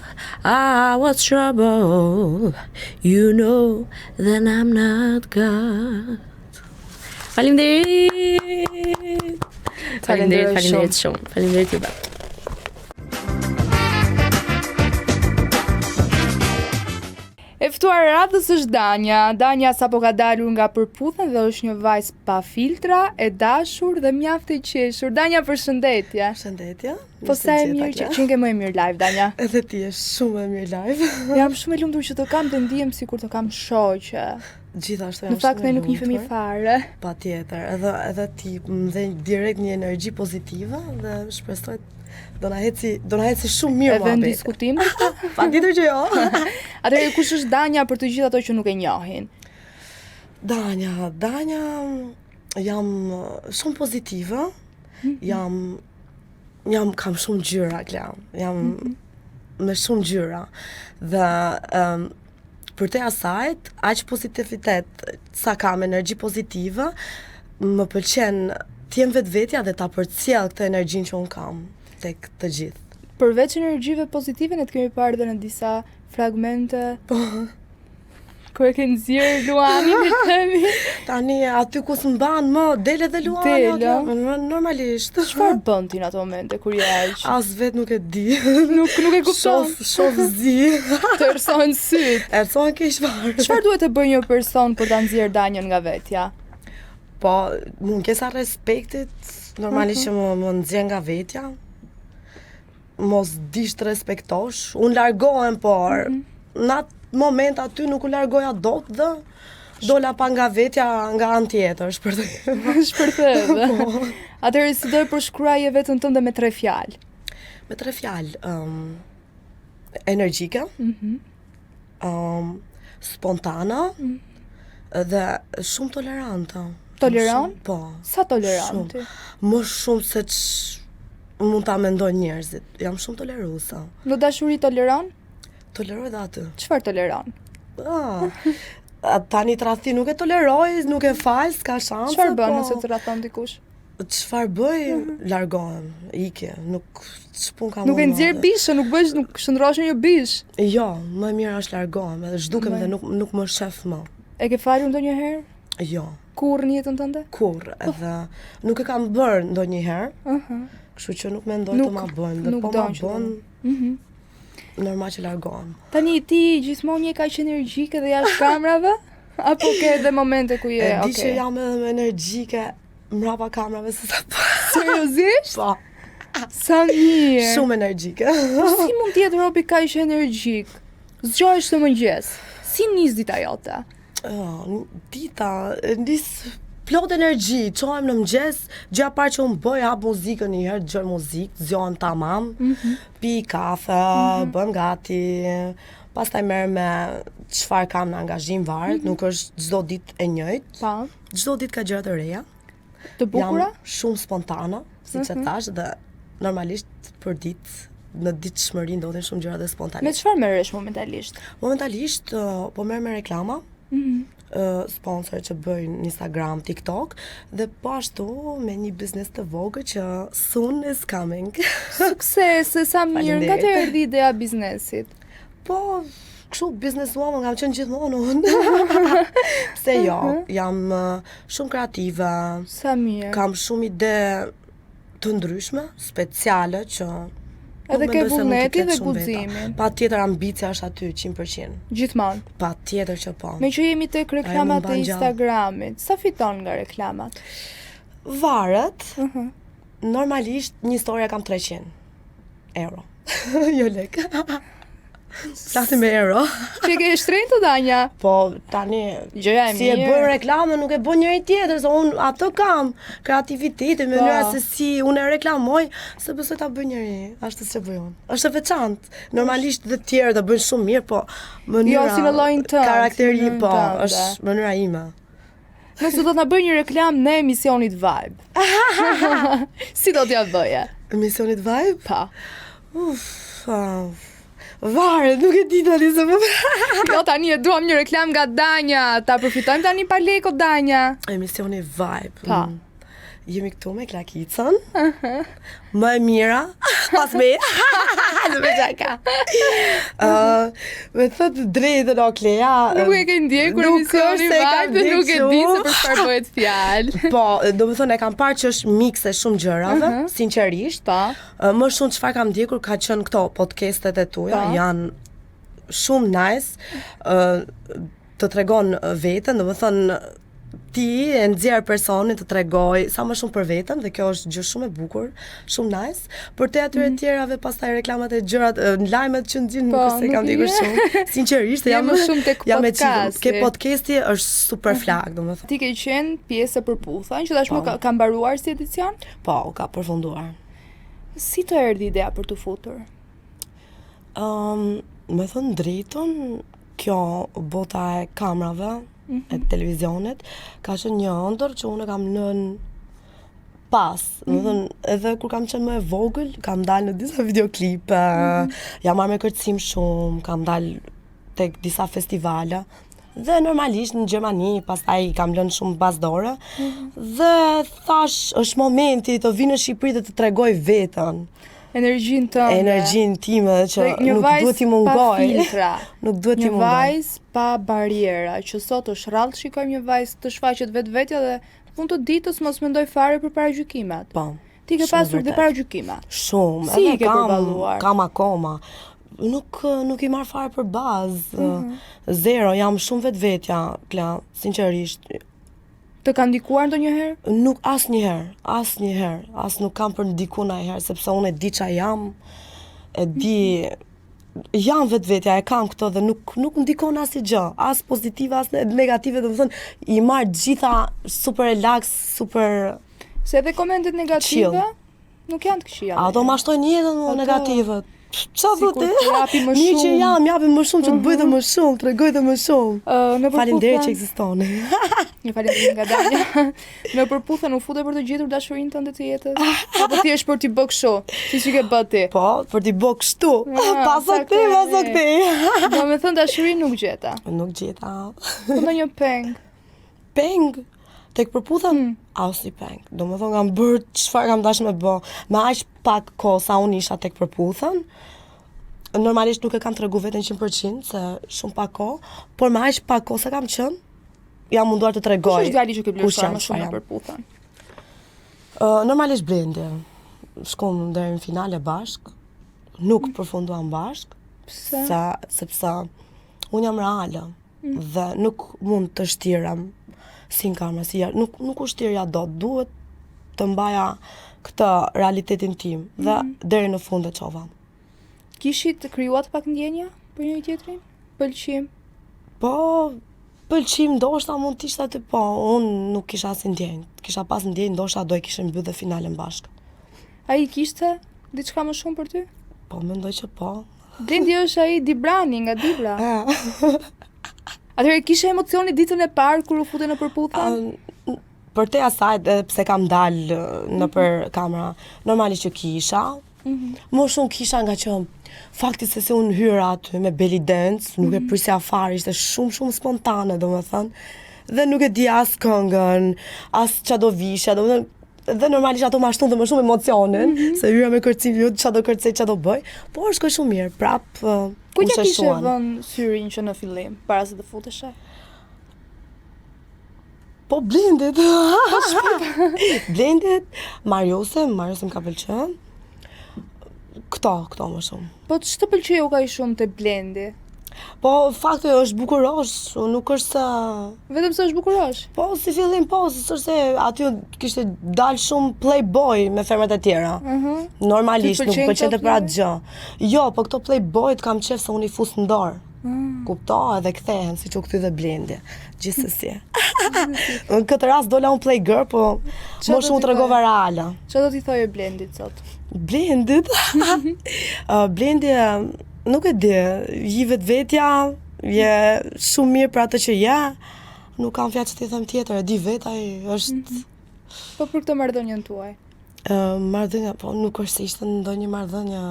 I was trouble. You know that I'm not God. Faleminderit. Faleminderit shumë. Faleminderit juve. E ftuar e radhës është Danja. Danja sapo ka dalur nga përputhen dhe është një vajzë pa filtra, e dashur dhe mjaft e qeshur. Danja, përshëndetje. Përshëndetje. Po sa e mirë që qenë ke më e mirë live, Danja. Edhe ti je shumë e mirë live. Jam shumë e lumtur që të kam të ndihem sikur të kam shoqe. Gjithashtu jam Në fakt shumë ne e nuk njihemi lumtur. fare. Patjetër. Edhe ti më dhe direkt një energji pozitive dhe shpresoj do na heci shumë mirë Edhe në muhabeti. diskutim për këtë. Patjetër që jo. Atëherë kush është Danja për të gjithë ato që nuk e njohin? Danja jam shumë pozitive. Kam shumë gjyra, Klam. Jam me shumë gjyra. Dhe për te asajt, aq pozitivitet sa kam energji pozitive, më pëlqen t'jem vetvetja dhe ta përcjell këtë energjinë që unë kam tek të gjithë. Përveç energjive pozitive, ne të kemi parë dhe në disa fragmente. Po, Kur e ke nxjerr Luanin, le të themi. tani aty ku s'mban më dele dhe Luani, Dele. normalisht. Çfarë bën ti në ato momente kur je aq? As vet nuk e di. Nuk e kupton. Shof zi. Të erësohen syt. Erësohen keq fare. Çfarë duhet të bëjë një person për ta nxjerrë Danjën nga vetja? Po, mungesa respektit, normalisht që më nxjerr nga vetja. Mos dish të respektosh. Unë largohem, por në atë moment aty nuk u largoja dot dhe dola pa nga vetja nga anë tjetër, Shpërtheve. Atëherë si do e përshkruaje veten tënde me 3 fjalë? Me 3 fjalë, energjike, spontana dhe shumë tolerante. Tolerant? Shumë, po. Sa tolerant Shumë. ti? Më shumë se mund ta mendojnë njerëzit. Jam shumë toleruese. Në dashuri toleron? Toleroj dhe aty. Çfarë toleron? Tani tradhti nuk e toleroj, nuk e fal, s'ka shanse. Çfarë bën po, nëse të rrethon dikush? Çfarë bëj? Largohem, ikje, nuk ç'pun kam. Nuk e nxjerr bishën, nuk shndrohesh në një bish. Jo, më mirë është largohem, edhe zhdukem dhe nuk më shef më. E ke falur ndonjëherë? Jo, Kurrë në jetën tënde? kurr, edhe nuk e kam bërë ndonjëherë. Kështu që nuk mendoj të ma bëjnë, dhe nuk po do ma që bën, normal që largohem. Tani ti gjithmonë je kaq energjike dhe jashtë kamrave? Apo ke edhe momente ku je, E di që okay. jam edhe me energjike mrapa kamerave se sa po. Seriozisht? Po, Sa mirë. shumë energjike. Po si mund të jetë robi kaq energjik? Zgjohesh të mëngjes. Si nis dita jote? Dita, nis plot energji, çohem në mëngjes, gjëja parë që unë bëj, hap muzikën një herë, dëgjoj muzikë, zgjohem tamam, pi kafe, bëm gati, pastaj merr me çfarë kam në angazhim varet, nuk është çdo ditë e njëjtë, Pa, çdo ditë ka gjëra të reja. të bukura? Jam shumë spontane, siç e thash, dhe normalisht për ditë, në ditëshmëri ndodhin shumë gjëra dhe Me spontane. çfarë merresh momentalisht? Momentalisht po merr me reklama, sponsor që bëjnë në Instagram, TikTok, dhe po ashtu me një biznes të vogël që soon is coming. Sukses, sa mirë. Nga Faleminderit. të erdhi ideja biznesit? Po, kështu businesswoman kam qenë gjithmonë unë. Pse jo, jam shumë kreative, Sa mirë. kam shumë ide të ndryshme, speciale që Edhe nuk ke mendoj se mund t'i vullnetin ketë dhe shumë veta. guximin. Patjetër ambicia është aty 100%. Gjithmonë. Patjetër që po. Me që jemi tek reklamat Ajo e më mban gjallë. Instagramit, sa fiton nga reklamat? Varet. Normalisht një storia kam 300 euro. Jo lek. Flasim me ero. Që ke shtrenjtë të Danja? Po, tani, Gjëja e si e mirë. bën reklamë, nuk e bën njëri tjetër, se unë atë kam, kreativitetin, mënyra se si unë e reklamoj, se besoj ta bëj njëri, ashtu se bëj unë. Është e veçantë. Normalisht dhe të tjerë ta bëjnë shumë mirë, po mënyra, Jo, si në llojin tënd, karakteri, si në po, mënyrën tënde. është mënyra ime. Nëse do të na bëj një reklam në emisionit Vibe. Si do t'ja bëje? Emisionit Vibe? Pa. Varet, nuk e di tani se më... Jo, tani e duam një reklam nga Danja. Ta përfitojmë tani pa leko Danja. Emisioni Vibe. Pa. Jemi këtu me Klakicën. Më e mira. Pas me. Në me gjaka. Me thëtë drejtën o Kleja. Nuk e ke ndjekur nuk emisioni është se e kam Vibe dhe nuk e di se ndjekur. për çfarë bëhet fjalë. Po, do më thënë e kam parë që është mikse shumë gjërave, sinqerisht. Pa. Më shumë çfarë kam ndjekur ka qenë këto podcastet e tuja, janë shumë nice. Të tregon veten, do më thënë ti e nxjerr personin të tregoj sa më shumë për veten dhe kjo është gjë shumë e bukur, shumë nice. Për te atyre tjerave pastaj reklamat e gjërat, lajmet që nxjerrin Po, nuk është se kam nuk ndjekur je. shumë. Sinqerisht, Je më shumë tek jam e podcasti. Ke podcasti është super flak, domethënë. Ti ke qenë pjesë e përputhën, që tashmë ka mbaruar si edicion? Po, ka përfunduar. Si të erdhi ideja për të futur? Me thënë drejtën, kjo bota e kamerave, e televizionit, ka qenë një ëndër që unë kam lënë pas. Do thënë, edhe kur kam qenë më e vogël, kam dalë në disa videoklipe, jam marrë me kërcim shumë, kam dalë tek disa festivale. Dhe normalisht në Gjermani, pastaj kam lënë shumë basdore. Dhe thash, është momenti të vi në Shqipëri dhe të tregoj veten. Energjinë tënde. Energjinë time që Një nuk vajzë duhet t'i pa mungoj. filtra. Nuk duhet t'i Një mungoj. vajzë pa bariera, që sot është rrallë të shikojmë një vajzë të shfaqet vetvetja dhe fund të ditës mos mendoj fare për paragjykimet. Po. Ti ke shumë pasur dhe vërtet. paragjykime. Shumë. Si edhe i ke përballuar? Kam akoma. Nuk i marr fare për bazë. Zero, jam shumë vetvetja, Kla, sinqerisht. Të ka ndikuar ndonjëherë? Nuk asnjëherë, as nuk kam për ndiku ndonjëherë, sepse unë e di ç'a jam, e di jam vetvetja, e kam këto dhe nuk ndikon asnjë gjë, as pozitive as negative, domethënë i marr gjitha super relax, super Se edhe komentet negative Chill. nuk janë të këqija. ato mashtojnë jetën më negative. Qa Sikur thotë? të japi më Mirë që shumë. japim më shumë, që të bëj dhe më shumë, të regoj dhe më shumë. Në Faleminderit që përputhjen, ekzistoni. një faleminderit nga Danja. Në përputhjen u fute për të gjetur dashurinë tënde të jetës? Apo thjesht për t'i bë kështu, siç i ke bë ti? Po, për t'i bë kështu. Paso saktë. këti. Do me thënë dashurinë nuk gjeta. Nuk gjeta. Po ndonjë peng. Peng. Tek përputhën, asnjë peng. Do me thonë kam bërë çfarë kam dash me bë. Me aq pak kohë sa unë isha tek përputhën, normalisht nuk e kam tregu veten 100% se shumë pak kohë, por me aq pak kohë sa kam qenë, jam munduar të tregoj. Kush është djali që ke kush vlerësuar jam, më shumë çfarë në jam. përputhjen? Normalisht Blendi. Shkom deri në finale bashk. Nuk përfunduam bashk. Pse? Sepse unë jam reale dhe nuk mund të shtirem si në kamera, si nuk u shtirja dot, duhet të mbaja këtë realitetin tim dhe deri në fund e çova. Kishit krijuat pak ndjenja për njëri tjetrin? Pëlqim? Po, pëlqim ndoshta mund të ishte aty, po, unë nuk kisha asnjë ndjenjë. Kisha pas ndjenjë, ndoshta do e kishim mbyllë finalen bashk. Ai kishte diçka më shumë për ty? Po, mendoj që po. Blendi është ai Dibrani nga Dibra. Atëherë kishe emocioni ditën e parë kur u fute në përputhje? Për te asaj, edhe pse kam dalë në për kamera, normalisht që kisha. Më shumë kisha nga që fakti se unë hyra aty me belly dance, nuk e prisja fare, ishte shumë spontane, domethënë. Dhe nuk e di as këngën, as ç'a do vishja, domethënë. Dhe normalisht ato ma shton dhe më shumë emocionin, se hyra me kërcim, jo ç'a do kërcej, ç'a do bëj, por shkoj shumë mirë, prap Ku më ja kishe sheshuan. vënë syrin që në fillim, para se të futeshe? Po Blendit. Blendit, Mariusim ka pëlqen. Këto më shumë. Po ç'të pëlqeu kaq shumë te Blendi? Po, fakti është bukurosh, nuk është se... Vetëm se është bukurosh. Po, si fillim, po, s'është se aty kishte dalë shumë playboy me femrat e tjera. Normalisht, Ty nuk pëlqejnë pëlqente këto për atë gjë. Jo, po këto playboyt kam qef se unë i fus në dorë. Kupto, edhe kthehen, siç u kthy dhe Blendi. Gjithsesi. Në këtë rast dola unë playgirl, po Qa më do shumë t'i tregova reale. Çfarë do t'i thojë Blendit sot? Blendit? Blendi, nuk e di, ji vetvetja, je shumë mirë për atë që je, nuk kam fjalë që t'i them tjetër, e di vetaj, është... Po për këtë marrëdhënien tuaj. Marrëdhënia, po nuk është se ishte ndonjë marrëdhënie.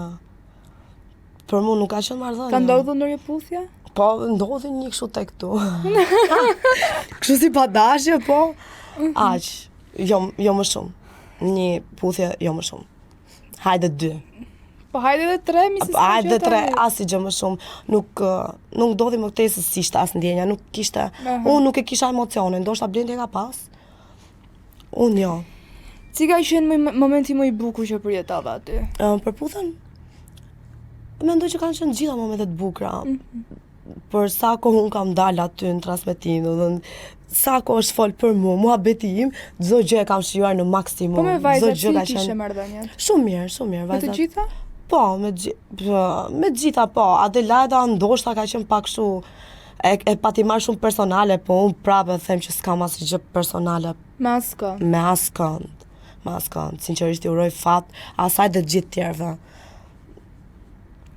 Për mua nuk ka qenë marrëdhënie. Ka ndodhur ndonjë puthje? Po, ndodhi një kështu tek këtu. Kështu si pa dashje, po. Aq, jo më shumë. Një puthje, jo më shumë. Hajde 2. Po hajde edhe 3, mi se s'ka Hajde gjë 3, tani. asnjë më shumë. Nuk ndodhi më këtej se si ishte as ndjenja, nuk kishte. Unë nuk e kisha emocione, ndoshta Blendi e ka pas. Unë jo. Cika qenë momenti më i bukur që përjetova aty? Për puthën, mendoj që kanë qenë gjitha momentet bukura. Për sa kohë unë kam dalë aty në transmetim, sa kohë është folë për muhabeti im, çdo gjë e kam shijuar në maksimum. Po me vajzat Çdo gjë si ka kishe qenë marrëdhënien? shumë mirë, Me të vajzat. gjitha? Po, me të gjitha po. Adelaida ndoshta ka qenë pak kështu e pati marrë shumë personale, po unë prapë them që s'kam asnjë gjë personale Me askë. me askënd. Sinqerisht i uroj fat asaj dhe të gjithë tjerëve.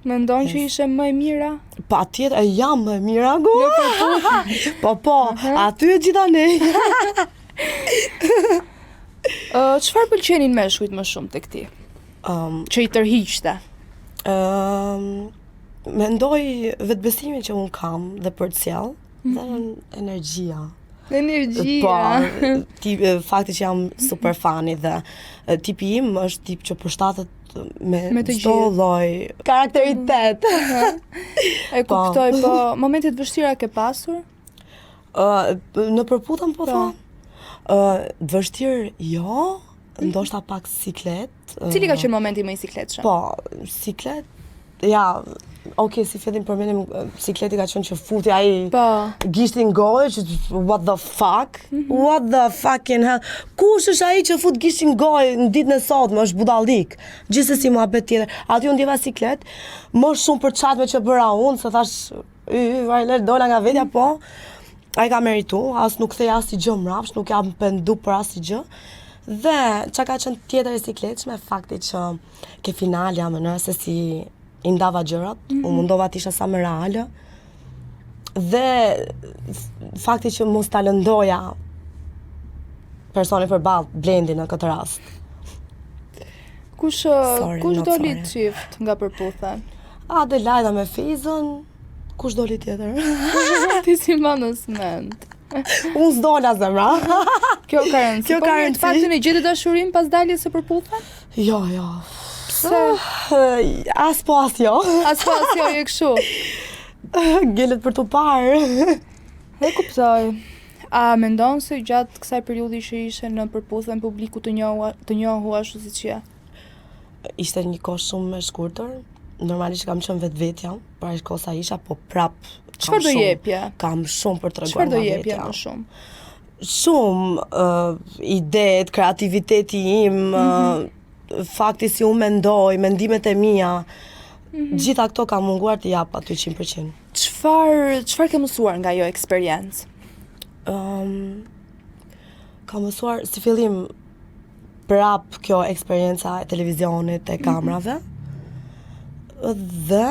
Mendon që ishe më e mira? Pa tjetër, jam më e mira go. Po, aty e gjitha ne. Çfarë pëlqenin meshkujt më shumë tek ti? Që i tërhiqte? Mendoj vetbesimin që unë kam dhe për të sjell, dhe energjia. Energjia. Po, fakti që jam super fani dhe tipi im është tip që përshtatet me të çdo gjithë. lloj karakteritet. E kuptoj, po momentet vështira ke pasur? Në përputën po Po. thon. Vështirë jo, ndoshta pak siklet. Cili ka qenë momenti më i sikletshëm? Po, siklet. Ja, okay, si fillim përmendim sikleti ka qenë që futi ai Po. gishtin gojë, që what the fuck? What the fucking hell? Kush është ai që fut gishtin gojë në ditën e sotme, është budallik. Gjithsesi muhabet tjetër. Aty unë ndjeva siklet, më shumë për çatme që bëra unë, se thash, vajler dola nga vetja, po. Ai ka meritu, as nuk kthej asnjë gjë mrapsh, nuk jam pendu për asnjë gjë. Dhe çka ka qenë tjetër e sikletshme, fakti që ke finalja mënyra se si i ndava gjërat, unë mundova të isha sa më reale. Dhe fakti që mos ta lëndoja personi përballë Blendi në këtë rast. Kush not doli sorry. çift nga përputhen? Adelaida me Fizën, kush doli tjetër? Ti si manës mend. Unë s'dola zemra. Kjo ka rëndësi. Kjo Po ka mirë, rëndësi. të faktin e gjetë dashurinë pas daljes së përputhen? Jo. Pse? As po as jo. As pas jo e kështu. Gelet për të parë. E kuptoj. A mendon se gjatë kësaj periudhi që ishe në përputhen publiku të njohu ashtu siç je? Ishte një kohë shumë e shkurtër. Normalisht kam qenë vetvetja, para kohë sa isha, po prap Çfarë do jepje? Kam shumë për treguar. Çfarë do nga jepje vetja. më shumë? Shumë ideet, kreativiteti im, fakti si unë mendoj, mendimet e mia, gjitha këto kam munguar të jap aty 100%. Çfarë ke mësuar nga jo eksperiencë? Kam mësuar si fillim prap kjo eksperienca e televizionit, e kamerave. Dhe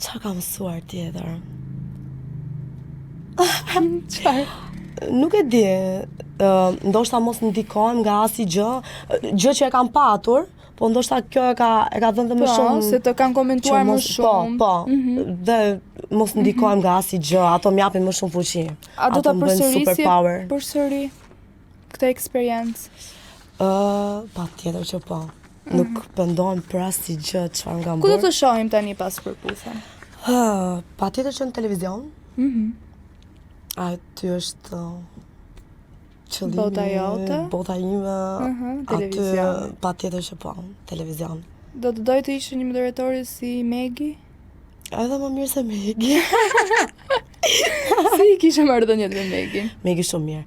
çfarë kam mësuar tjetër? Çfarë? Nuk e di, ndoshta mos ndikohem nga asnjë gjë që e kam patur, po ndoshta kjo e ka dhënë më shumë. Se të kanë komentuar më shumë. Po, dhe mos ndikohem nga asnjë gjë, ato m'japin më shumë fuqi. A do ta Ato më bëjnë përsërisje superpower. përsëri këtë eksperiencë? Patjetër që po. Nuk pendohem për asnjë gjë çfarë nga Ku do bërë. të shohim tani pas përputhen? Patjetër që në televizion. Aty është qëllimi, Bota jote? Bota ime. Televizion. Aty patjetër që po, televizion. Do të doj të ishe një moderatori si Megi? Edhe më mirë se Megi. Si I kishe marrëdhëniet me Megin? Megi shumë mirë.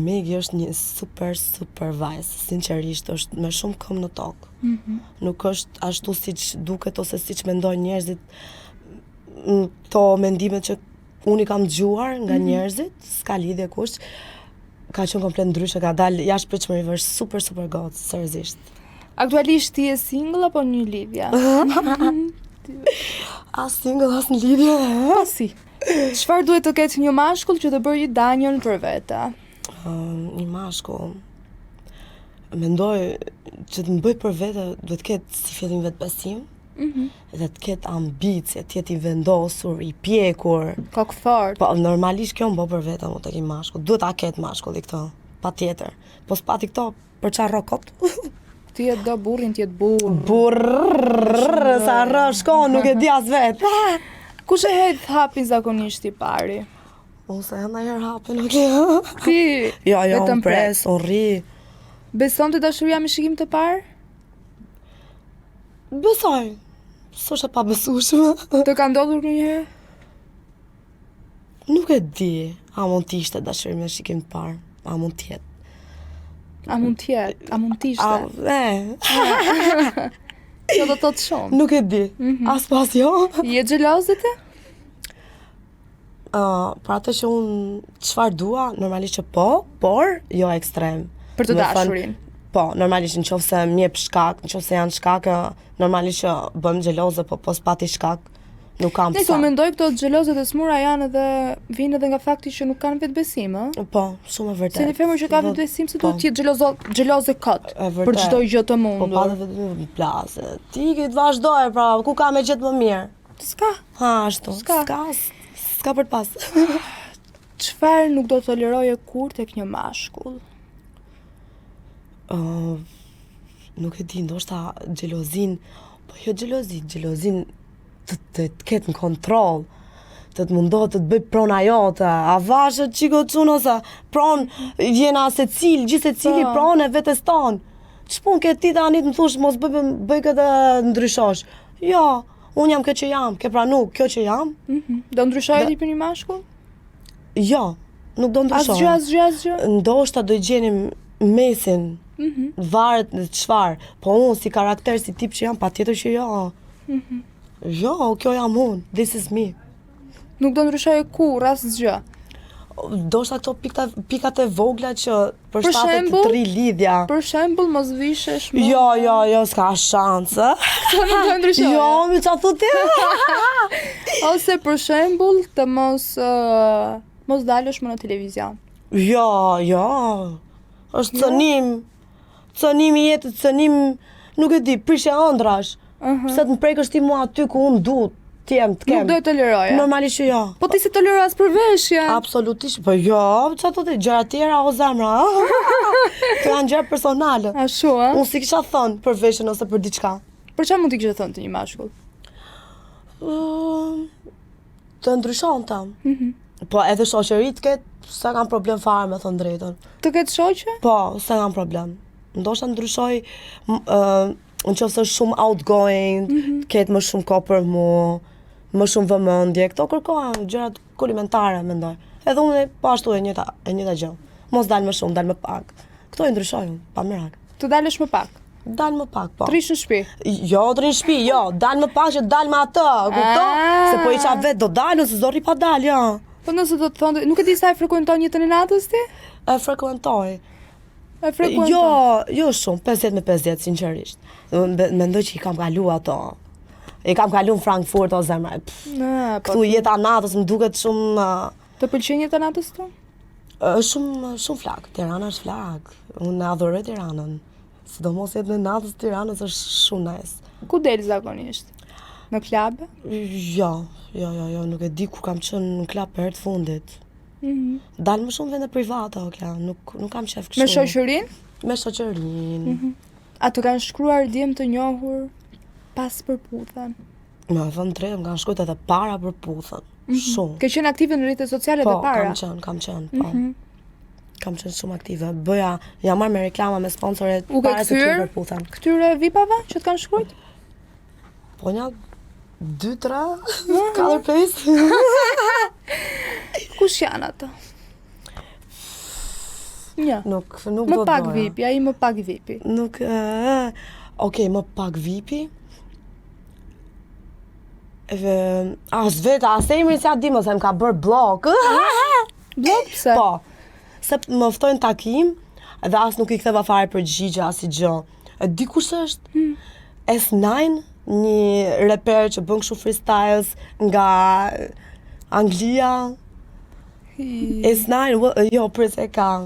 Megi është një super vajzë. Sinqerisht është me shumë këmbë në tokë. Nuk është ashtu siç duket ose siç mendojnë njerëzit. To mendimet që unë I kam dëgjuar nga njerëzit, s'ka lidhje kush. Ka qenë komplet ndryshe, ka dalë jashtëpritshmëri, është super gocë, seriozisht. Aktualisht ti je single apo një lidhje? As single, as në lidhje. Po si? Çfarë duhet të ketë një mashkull që të bëjë danjën për vete? Një mashkull mendoj që të më bëj për vete duhet të ketë si fillim vetbesim, dhe të ketë ambicie, të jetë I vendosur, I pjekur. Kokë fort. Po normalisht kjo më bë për vete mu të ki mashkull. Duhet ta ketë mashkulli këtë, patjetër. Po s'pati këto për çfarë rokot? Ti jetë do burrin, ti jetë burr. Burr, sa rrë shkon, nuk e di as vetë. Kush e hedh hapin zakonisht I pari? Unë se ndonjëherë hapin, okay. Ti. Jo, vetëm unë pres, unë rri. Beson të dashuria me shikim të parë? Besoj. S'është e pabesueshme. Të ka ndodhur ndonjëherë? Nuk e di. A mund t'ishte dashuri me shikim të parë? A mund t'jetë? A mund t'jetë? A mund t'ishte? Kjo do të thotë shumë. Nuk e di. As pas jo. Je xheloze ti? Për atë që unë çfarë dua, normalisht që po, por jo ekstrem. Për të Do të thënë, dashurin. Po, normalisht nëse m'jep shkak, nëse janë shkak, normalisht që bëm xheloze, po s'pati shkak, nuk kam Nëse unë mendoj këto xhelozet e smura janë edhe vinë edhe nga fakti që nuk kanë vetbesim, ë? Po, shumë e vërtetë. Se një femër që ka vetbesim se duhet të jetë xheloze kot E vërtet. për çdo gjë të Po mundur. pa dhe vetëm plase. Ti ke të vazhdoj, pra, ku ka me gjetë më mirë? S'ka. Ha, ashtu. S'ka. S'ka për të pas. Çfarë nuk do toleroje kur tek një mashkull? Nuk e di, ndoshta xhelozin, po jo xhelozin të ketë në kontroll, të mundohet të të bëj prona jote, a vashët qiko qunë ose jena gjithse cili Po. pronë e vetes tonë. Ç'pun ke ti tani të më thush mos bëj këtë ndryshosh. Jo, unë jam kjo që jam, ke pranu kjo që jam. Do ndryshoje ti për një mashkull? Jo, nuk do ndryshoj. Asgjë. Ndoshta do I gjenim mesin. Varet në çfarë, po unë si karakter, si tip që jam, patjetër që jo. Jo, kjo jam unë, this is me. Nuk do ndryshoje kur asgjë. Ndoshta këto pikat e vogla që për Për shtatet shembull? të 3 lidhja. Për shembull, mos vishesh më. Jo, s'ka shanse. Kjo nuk do ndryshoje. Jo, mi qa thu ti? Ose për shembull të mos dalësh më në televizion. Jo. Është cënim I jetës, cënim, nuk e di, prishje ëndrash. Pse të më prekësh ti mua aty ku unë du t'jem, t'kem. Nuk do e toleroje. Normalisht që jo. Po ti se tolero as për veshje. Absolutisht, po jo, çfarë thotë, gjëra tjera o zemra, Këto janë gjëra personale. Ashtu, ë? Unë si kisha thënë për veshjen ose për diçka. Për çfarë mund t'i kishe thënë të një mashkull? Të ndryshonte. Po edhe shoqërit ketë, s'e kam problem fare me thënë drejtën. Të ketë shoqe? Po, s'e kam problem. Ndoshta ndryshoj në qoftë është shumë outgoing, ketë më shumë kohë për mua, më shumë vëmendje, këto kërkojnë gjërat komplimentare mendoj. Edhe unë po ashtu e njëjta gjë. Mos dal më shumë, dal më pak. Këto I ndryshojnë, pa merak. Të dalësh më pak. Dal më pak, po. Trish në shtëpi. Jo, të rinë shtëpi, jo, dal më pak që dal me atë, kupton? Se po isha vetë do dalun, se zorri pa dal, jo. Po nëse do të thonë, nuk e di sa e frekuenton jetën e natës ti? E frekuentoj. E frekuenton. Jo shumë, 50 me 50, sinqerisht. Mendoj që I kam kalu ato. I kam kalu në Frankfurt o zemra. Po. Këtu jeta natës më duket shumë Të pëlqen jeta natës tu? shumë flak. Tirana është flak. Unë adhuroj Tiranën. Sidomos jetën e natës Tiranës është shumë nice. Ku del zakonisht? Në klabe? Jo, nuk e di ku kam qenë në klub për herë të fundit. Dal më shumë vende private, nuk kam qef kështu. Me shoqërinë? Me shoqërinë. A të kanë shkruar djem të njohur pas përputhen? Me thënë drejtë, më kanë shkruar edhe para përputhen. Shumë. Ke qenë aktive në rrjetet sociale Po, dhe para? kam qenë, po. Kam qenë shumë aktive. Jam marrë me reklama me sponsoret U ke para se të kthyer përputhen. këtyre vipave që të kanë shkruajt? Po 2, 3, 4, 5. Kush janë ato? Një. Nuk Më do pak doja. VIP, ai më pak VIP. Nuk, okej, më pak VIP-i. As vetë, as emrin s'ja di, se më ka bërë blok. Blok pse? Po, se më ftojnë takim, dhe as nuk i ktheva fare përgjigje as i gjë. E di kush është? S9, një reper që bën kështu freestyles nga Anglia. S9, jo, pres e ka.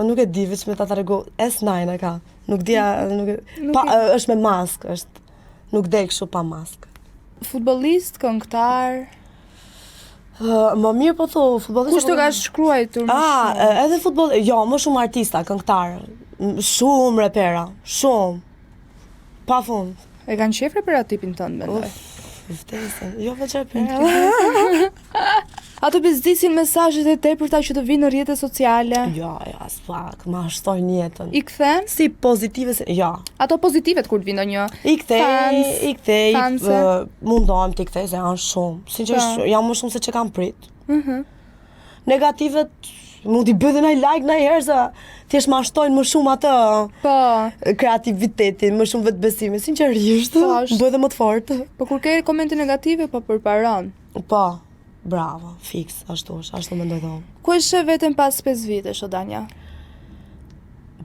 Nuk e di, veç me ta tregu. S9 e ka. Nuk dia, është me mask, është. Nuk del kështu pa mask. Futbollist, këngëtar. Më mirë po thu, futbollist. Kush të ka shkruar? Edhe futboll, jo, më shumë artista, këngëtar. Shumë repera, shumë. Pa fund. E kanë qef reperatipin tënd, mendoj. Vdesën, jo veç repera. Ato bezdisin mesazhet e tepërta që të vinë në rrjetet sociale. Jo, as pak, ma shtojnë jetën. I kthen? Si pozitive, jo. Ato pozitivet kur të vinë ndonjë. I kthej, fanse. mundohem t'i kthej se janë shumë. Sinqerisht, janë më shumë se që kam prit. Negativet, mund t'i bëjnë ndaj like ndonjëherë se thjesht ma shtojnë më shumë atë Po. kreativitetin, më shumë vetbesimin, sinqerisht. Po, është. Bëhet më të fortë. Po kur ke komente negative, po përparon. Po, bravo, fix, ashtu mendoj dhe unë. Ku e sheh veten pas 5 vitesh, o Danja?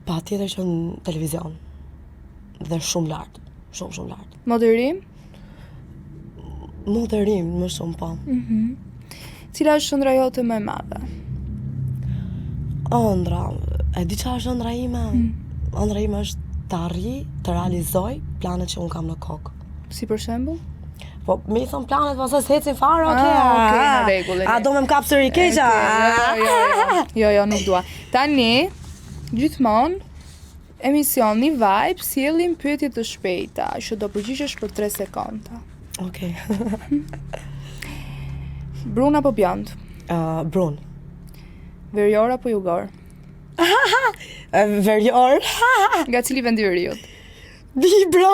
Pa tjetër që në televizion. Dhe shumë lartë, shumë lartë. Moderim? Moderim, më shumë, po. Cila është ëndra jote më e madhe? Ëndra, e di çfarë është ëndra ime? Ëndra ime është të arri, të realizoj planet që unë kam në kokë. Si për shembull? Po, me i thon planet, pastaj s'hecin fare, okej, në rregull. A do me më kapë sëri keqa? Jo, nuk dua. Tani, gjithmonë, emisioni Vibe sjellim pyetje të shpejta, që do përgjigjesh për 3 sekonda. Okej. Brun apo bjond? Brun. Verior apo jugor? Verior. Nga cili vend i veriut? Libra.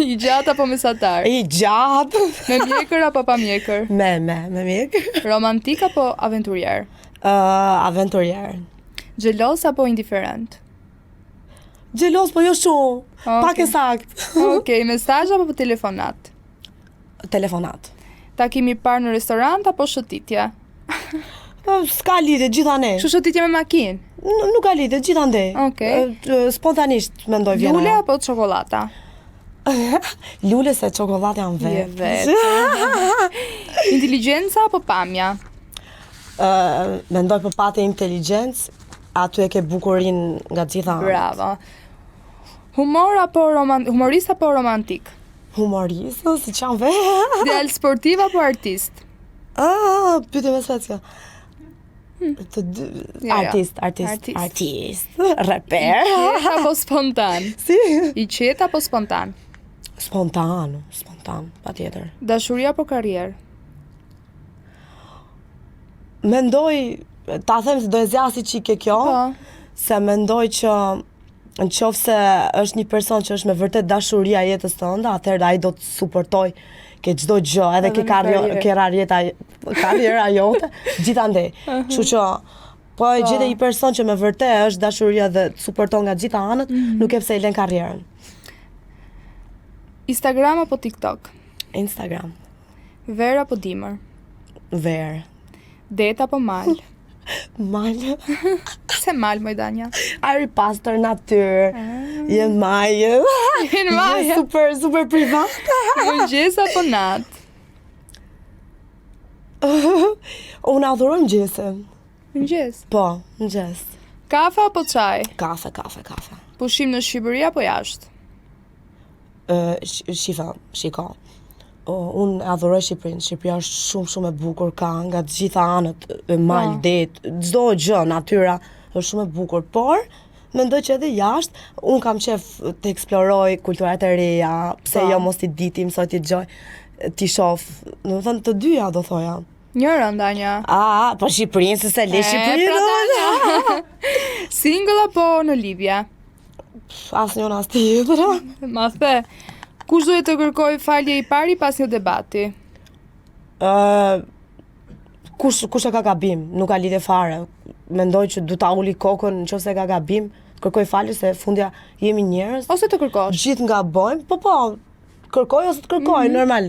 I gjatë apo mesatar? I gjatë. Me mjekër apo pa mjekër? Me mjekër. Romantik apo aventurier? Aventurier. Xhelos apo indiferent? Xhelos, po jo shumë. Pak e sakt. Okej, mesazh apo telefonat? Telefonat. Takimi i parë në restorant apo shëtitje? S'ka lidhje, gjithanej. Kështu shëtitje me makinë? Nuk ka lidhje, gjithandej. Okej. Spontanisht mendoj vjen. Lule apo çokolata? Lule se çokollatë janë Je vetë. Inteligjenca apo pamja? Mendoj për patë inteligjencë, aty e ke bukurin nga gjitha anët. Bravo. Humorist apo romantik? Humorist, si qanë vetë. Djalë sportiv apo artist? Pyetje me Svecja. Artist. Reper. I qetë apo spontan? Si? I qetë apo spontan? Spontan, patjetër. Dashuri apo karrierë? Mendoj, ta them se do e zjasi çike kjo, se mendoj që në qoftë se është një person që është me vërtet dashuria e jetës tënde, atëherë ai do të suportoj ke çdo gjë, edhe ke karriera jote, gjithandej. Kështu që po e gjete një person që me vërtet është dashuria dhe të suporton nga gjitha anët, nuk e pse i lën karrierën. Instagram apo TikTok? Instagram. Ver apo dimër? Ver. Det apo mal? Mal. Se mal, moj Danja? Ari pastor natyrë. Je majë. Jenë majë? Super privat. Mëngjes apo nat? Unë adhuroj mëngjesin. Mëngjes? Po, mëngjes. Kafe apo çaj? Kafe. Pushim në Shqipëri apo jashtë? Shiko. Unë adhuroj Shqipërinë. Shqipëria është shumë e bukur, ka nga të gjitha anët, mal, det, çdo gjë, natyra është shumë e bukur, por mendoj që edhe jashtë unë kam qef të eksploroj kulturat e reja, pse jo mos t'i di ti mësoj t'i dëgjoj, t'i shoh, domethënë të dyja do thoja. Njëra Danja. Po Shqipërinë, se le Shqipërinë. Single apo në lidhje? Asnjëna as tjetra. Ma the. Kush duhet të kërkoj falje i pari pas një debati? Kush e ka gabim, nuk ka lidhje fare. Mendoj që du ta uli kokën nëse ka gabim, kërkoj falje se fundja jemi njerëz. Ose të kërkosh? Gjithë ngabojmë, po, kërkoj ose të kërkoj, normal.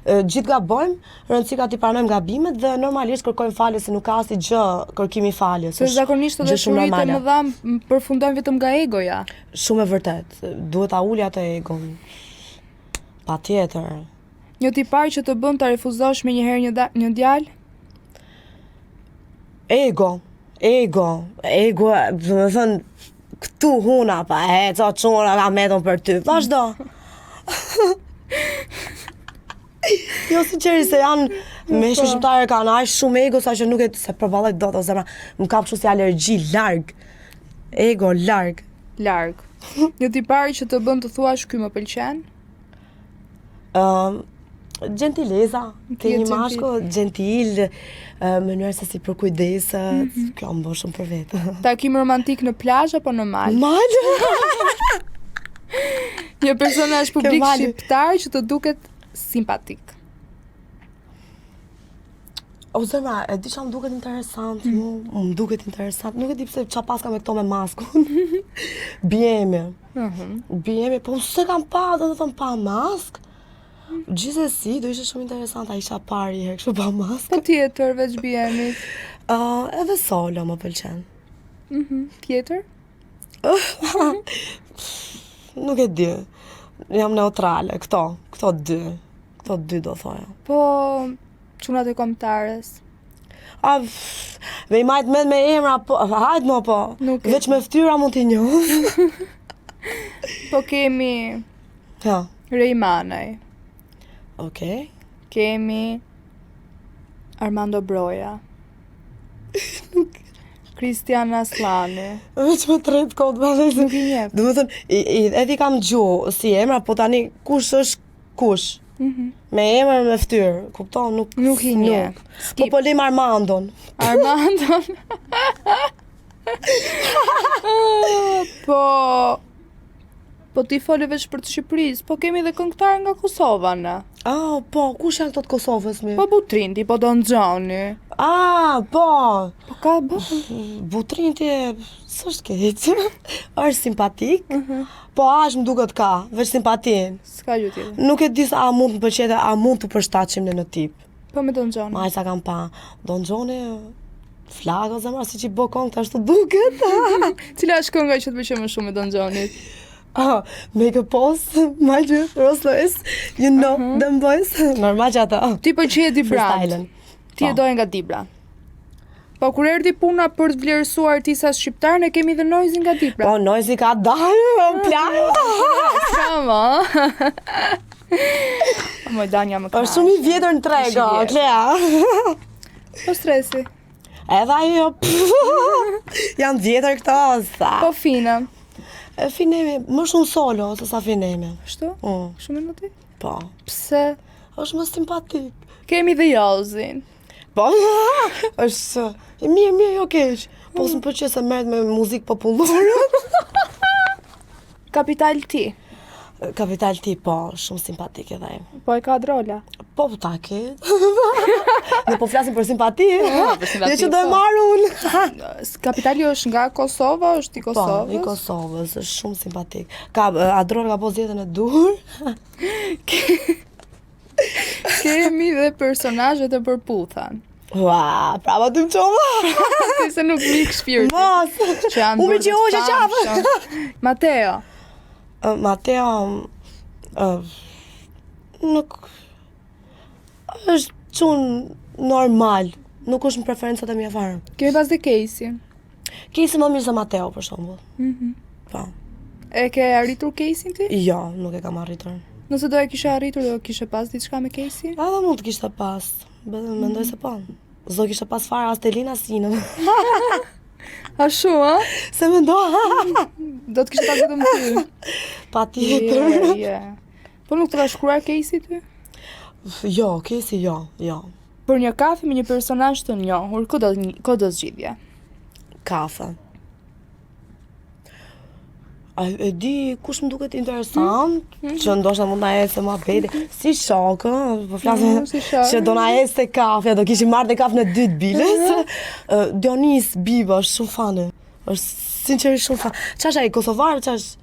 Gjithë gabojmë, rëndësi ka t'i pranojmë gabimet dhe normalisht kërkojmë falje se nuk ka asnjë gjë kërkimi faljes. Se zakonisht edhe shuritë e mëdha përfundojnë vetëm nga egoja. Shumë e vërtet, duhet ta uli atë egon. Patjetër. Një tipar që të bën ta refuzosh me njëherë një djalë? Ego, do të thënë, këtu huna pa, ca çuna ka metën për ty, vazhdo. Jo, sinqerisht se janë meshkuj shqiptarë kanë aq shumë ego sa që nuk e se përballoj dot o zemra. Më kap kështu si alergji larg. Ego larg. Një tipar që të bën të thuash ky më pëlqen? Gentileza, ke një mashkull gentil, mënyra se si përkujdeset, kjo më bën shumë për vetë. Takim romantik në plazh apo në mal? Mal. Një personazh publik shqiptar që të duket simpatik. O zemra, e di që më duket interesant, më duket interesant, nuk e di pse qa paska me këto me maskun. Bjemi, po se kam pa, do të thëmë pa mask. Gjithsesi, do ishte shumë interesant, a isha pari herë kështu pa mask. Po tjetër, veç bjemit? Edhe solo më pëlqen. Tjetër? Nuk e di, jam neutrale, këto dy do thoja. Po, çunat e kombëtares? Me i majt me emra, po, hajt më po, veç me ftyra mund t'i njoh. Po kemi Rejmanaj. Okej. Kemi Armando Broja. Kristian Aslani. Veç me tret kod valej. Nuk i njeh. Do të thënë, edhe kam gjuhë si emra, po tani kush është kush? Me emër me fytyrë, kupton, nuk i njeh. Po lim Armandon. Po ti fole veç për të Shqipërisë, po kemi dhe këngëtar nga Kosova na. Po, kush janë këto të Kosovës mi? Po Butrinti, po Don Gjoni. Po. Po ka bë. Butrinti, s'është keq. Është simpatik. Po më duket ka, veç simpatin. S'ka gjë tjetër. Nuk e di sa a mund të pëlqejë, a mund të përshtatshim në tip. Po me Don Gjoni. Ma sa kam pa. Don Gjoni flago zemra si që bo kongë të ashtu duket. Cila është kënga që të pëlqen më shumë me Don Gjonit? Make a post, my dear, Rolls Royce, you know them boys. Normal që ata. Ti pëlqej Dibrand. Ti e doje nga Dibra. Po kur erdhi puna për të vlerësuar artistat shqiptar, ne kemi dhe Noizi nga Dibra. Po Noizi ka dalë, plagë. Sama. Moj Danja më ka. Është shumë i vjetër në treg, Klea. Po stresi. Edhe ajo. Janë vjetër këto, sa. Po fina. Finemi, më shumë solo se sa finemi. Shtu? Shumë në ti? Po. Pse? Është më simpatik. Kemi dhe Jozin. Po, është mirë, jo keq. Po s'më pëlqej se merret me muzikë popullore. Kapital Ti. Kapital Ti, po, shumë simpatik edhe ai. Po e ka drola. Po ta ke. Ne po flasim për simpati. Ne që do e marr unë. Kapitali është nga Kosova, është i Kosovës? Po, i Kosovës, është shumë simpatik. Adrona ka posë jetën e dur. Kemi dhe personazhet e përputhan. Ua, prava të më qova. Se nuk mik shpirti. Mos. Ume që hoqë qafë. Mateo. Mateo, nuk është qunë normal, nuk është në preferencat e mia fare. Kemi pas dhe Casey. Casey më mirë se Mateo, për shembull. Po. E ke arritur Casey ti? Jo, nuk e kam arritur. Nëse do e kishe arritur, do kishe pas diçka me Casey? Edhe mund të kishte pas, mendoj se po. S'do kishte pas fare as Telina Sinën. A shumë, a? Se mendoj. Do të kishte pas vetëm ty. Patjetër. Po nuk të ka shkruar Casey ty? Jo, Casey jo. Për një kafe me një personazh të njohur, ku do zgjidhje? Kafe. E di kush më duket interesant, që ndoshta mund na ecë muhabeti, si shokë, po flasim Si shokë. që do na ecë kafe, do kishim marrë te kafe në 2 biles. Dionis Biba është shumë fane. Është sinqerisht shumë fan. Ç'ash ai kosovar, ç'ash?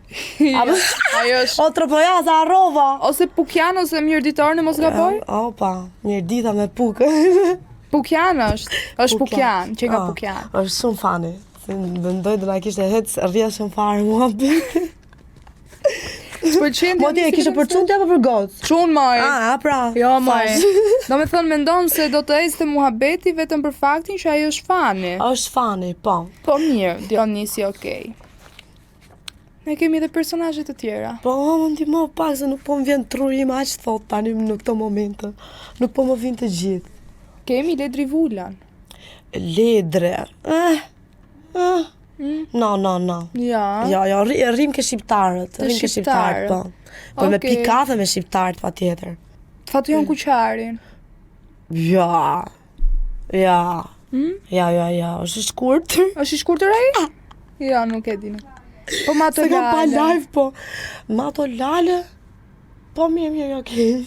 Ajo është O tropojaza arrova. ose Pukjan ose Mirditor në mos gaboj? Opa, mirë dita me pukë. Pukjan është Pukjan, që nga Pukjan. Është shumë fani. Se mendoj do na kishte hec rrjedhshëm fare muhabet. S'pëlqen Mo ti e kishe për çunë apo për gocë? Çun moj. Pra. Jo moj. Thash. Do me thënë mendon se do të ecë muhabeti vetëm për faktin që ajo është fani. Është fani, po. Po mirë, Dionisi okej. Ne kemi edhe personazhe të tjera. Po, më ndihmo pak se nuk po më vjen trurim aq thot tani në këto momente. Nuk po më vjen të gjithë. Kemi Ledri Vulan. Ledre. No. Ja. Rrim ke shqiptarët. Rrim ke shqiptarët, po. Po me Okej. pi kafe me shqiptarët patjetër. Fatujon Kuqarin. Ja. Ja, është i shkurtër. Është i shkurtër ai? Ja, nuk e di. Po Mato Se kam pa Lale. live, po. Mato Lale. Po mirë, okay.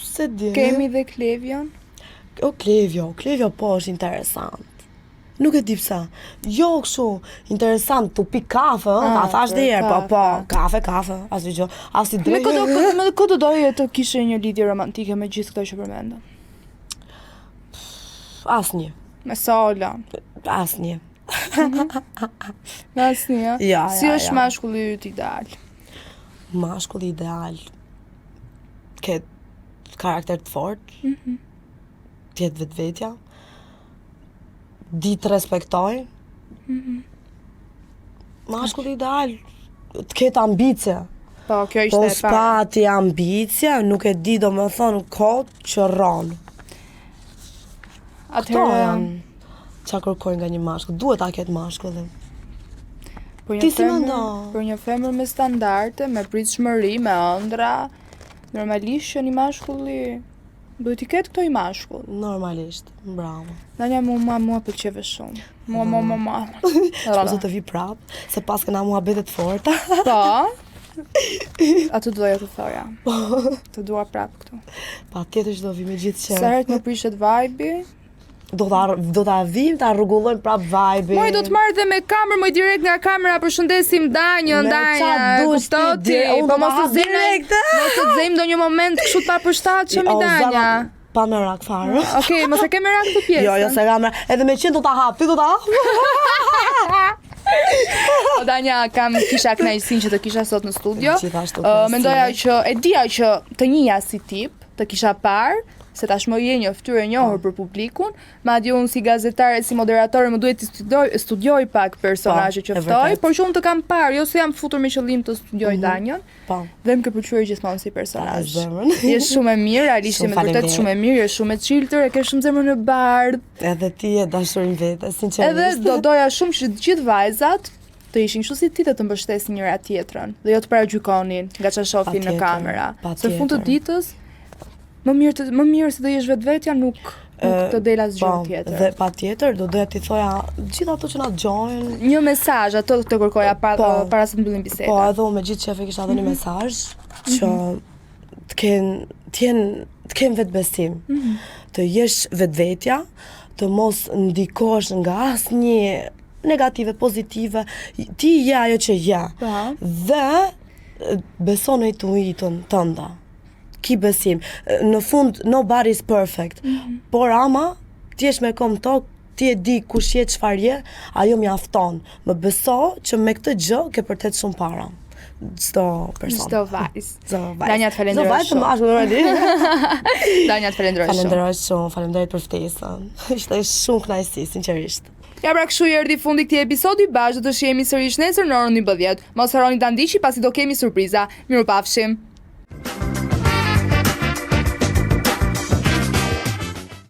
Se di. Kemi dhe Klevion. O Klevjo po është interesant. Nuk e di pse. Jo kështu, interesant, tu pi kafe, ta thash dhe herë, po, kafe, asnjë gjë, as i Me drejtë. këtë doje të kishe një lidhje romantike me gjithë këto që përmendëm. Asnjë, Me Sola. asnjë. Asnjë. Ja, Si ja, është ja. mashkulli yt ideal? Mashkulli ideal. Ke karakter të fortë. Tjetë vetvetja. Di të respektoj. Mashkulli ideal. Të ketë ambicie. Po, kjo Po ishte e para. s'pati ambicie, nuk e di do më thonë kod që rronë. Këto Atëherë, janë qa kërkojnë nga një mashkull. Duhet ta ketë mashkullin. për Ti një si femër, mendon? për një femër me standarde, me pritshmëri, me ëndra, normalisht që një mashkulli duhet i ketë këto i mashkull. Normalisht. Bravo. Danja mua pëlqeve shumë. Mua. Shpresoj të vi prap, se pas këna muhabetet forta. Po. Atë doja të thoja. Të dua prap këtu. Patjetër që do vi me gjithë Sa qërë. herë të më prishet vibe, Do ta vim, ta rregullojmë prap vibe. moj do të marrë dhe me kamerë, moj direkt nga kamera, përshëndesim Danja, Me Danja, qa dush ti, kuptoti. unë Po do mos ta të hap zem direkt. mos të zem ndonjë moment kështu të papërshtatshëm i Danja. Pa me rak fare. Okej, mos e ke merak këtë pjesën. Jo, se kamera. Edhe me 100 do ta hap, ti do ta hap. O Danja, kisha kënaqësinë që të kisha sot në studio. Gjithashtu, Mendoja që e dija që të njihja si tip, të kisha parë, se tashmë je një fytyrë e njohur për publikun, madje unë si gazetare, si moderatore më duhet të studioj pak personazhe që e ftoj, vërtet. por që unë të kam parë, jo se jam futur me qëllim të studioj Danjën, Po. dhe më ke pëlqyer gjithmonë si personazh. zemrën. Je shumë e mirë, realisht je Shumë me vërtet faleminderit. shumë e mirë, je shumë e çiltër, e ke shumë zemrën e bardhë. Edhe ti e dashurin vete, sinqerisht. Edhe do doja shumë që të gjithë vajzat të ishin kështu si ti, të mbështesin njëra tjetrën dhe jo të paragjykonin nga çfarë shohin në Patjetër, kamera. Se në fund të patjetër. ditës më mirë se do jesh vetvetja nuk të del asgjë Po, tjetër. dhe patjetër do doja t'i thoja gjithë ato që na dëgjojnë. Një mesazh ato të kërkoja Po. para se të mbyllim bisedën. Po, edhe unë me gjithë qefe kisha dhënë një mesazh që të kenë vetbesim. Të jesh vetvetja, të mos ndikosh nga asnjë negative, pozitive, ti je ajo që je. Po. Dhe beso në intuitën tënde. Ki besim. Në fund, nobody's perfect. Por ama, ti jesh me kom tokë, ti e di kush je, çfarë je, ajo mjafton. Më beso që me këtë gjë ke përtet shumë para. Çdo person. Çdo vajzë. Çdo vajzë. Danja, të falenderoj Çdo vajzë të shumë. mashkull, Danja, të falenderoj shumë. Falenderoj shumë, faleminderit për ftesën. Ishte shumë kënaqësi, sinqerisht. Ja pra kështu i erdhi fundi këtij episodi, bashkë do të shihemi sërish nesër në orën 11. Mos harroni ta ndiqni pasi do kemi surpriza. Mirupafshim.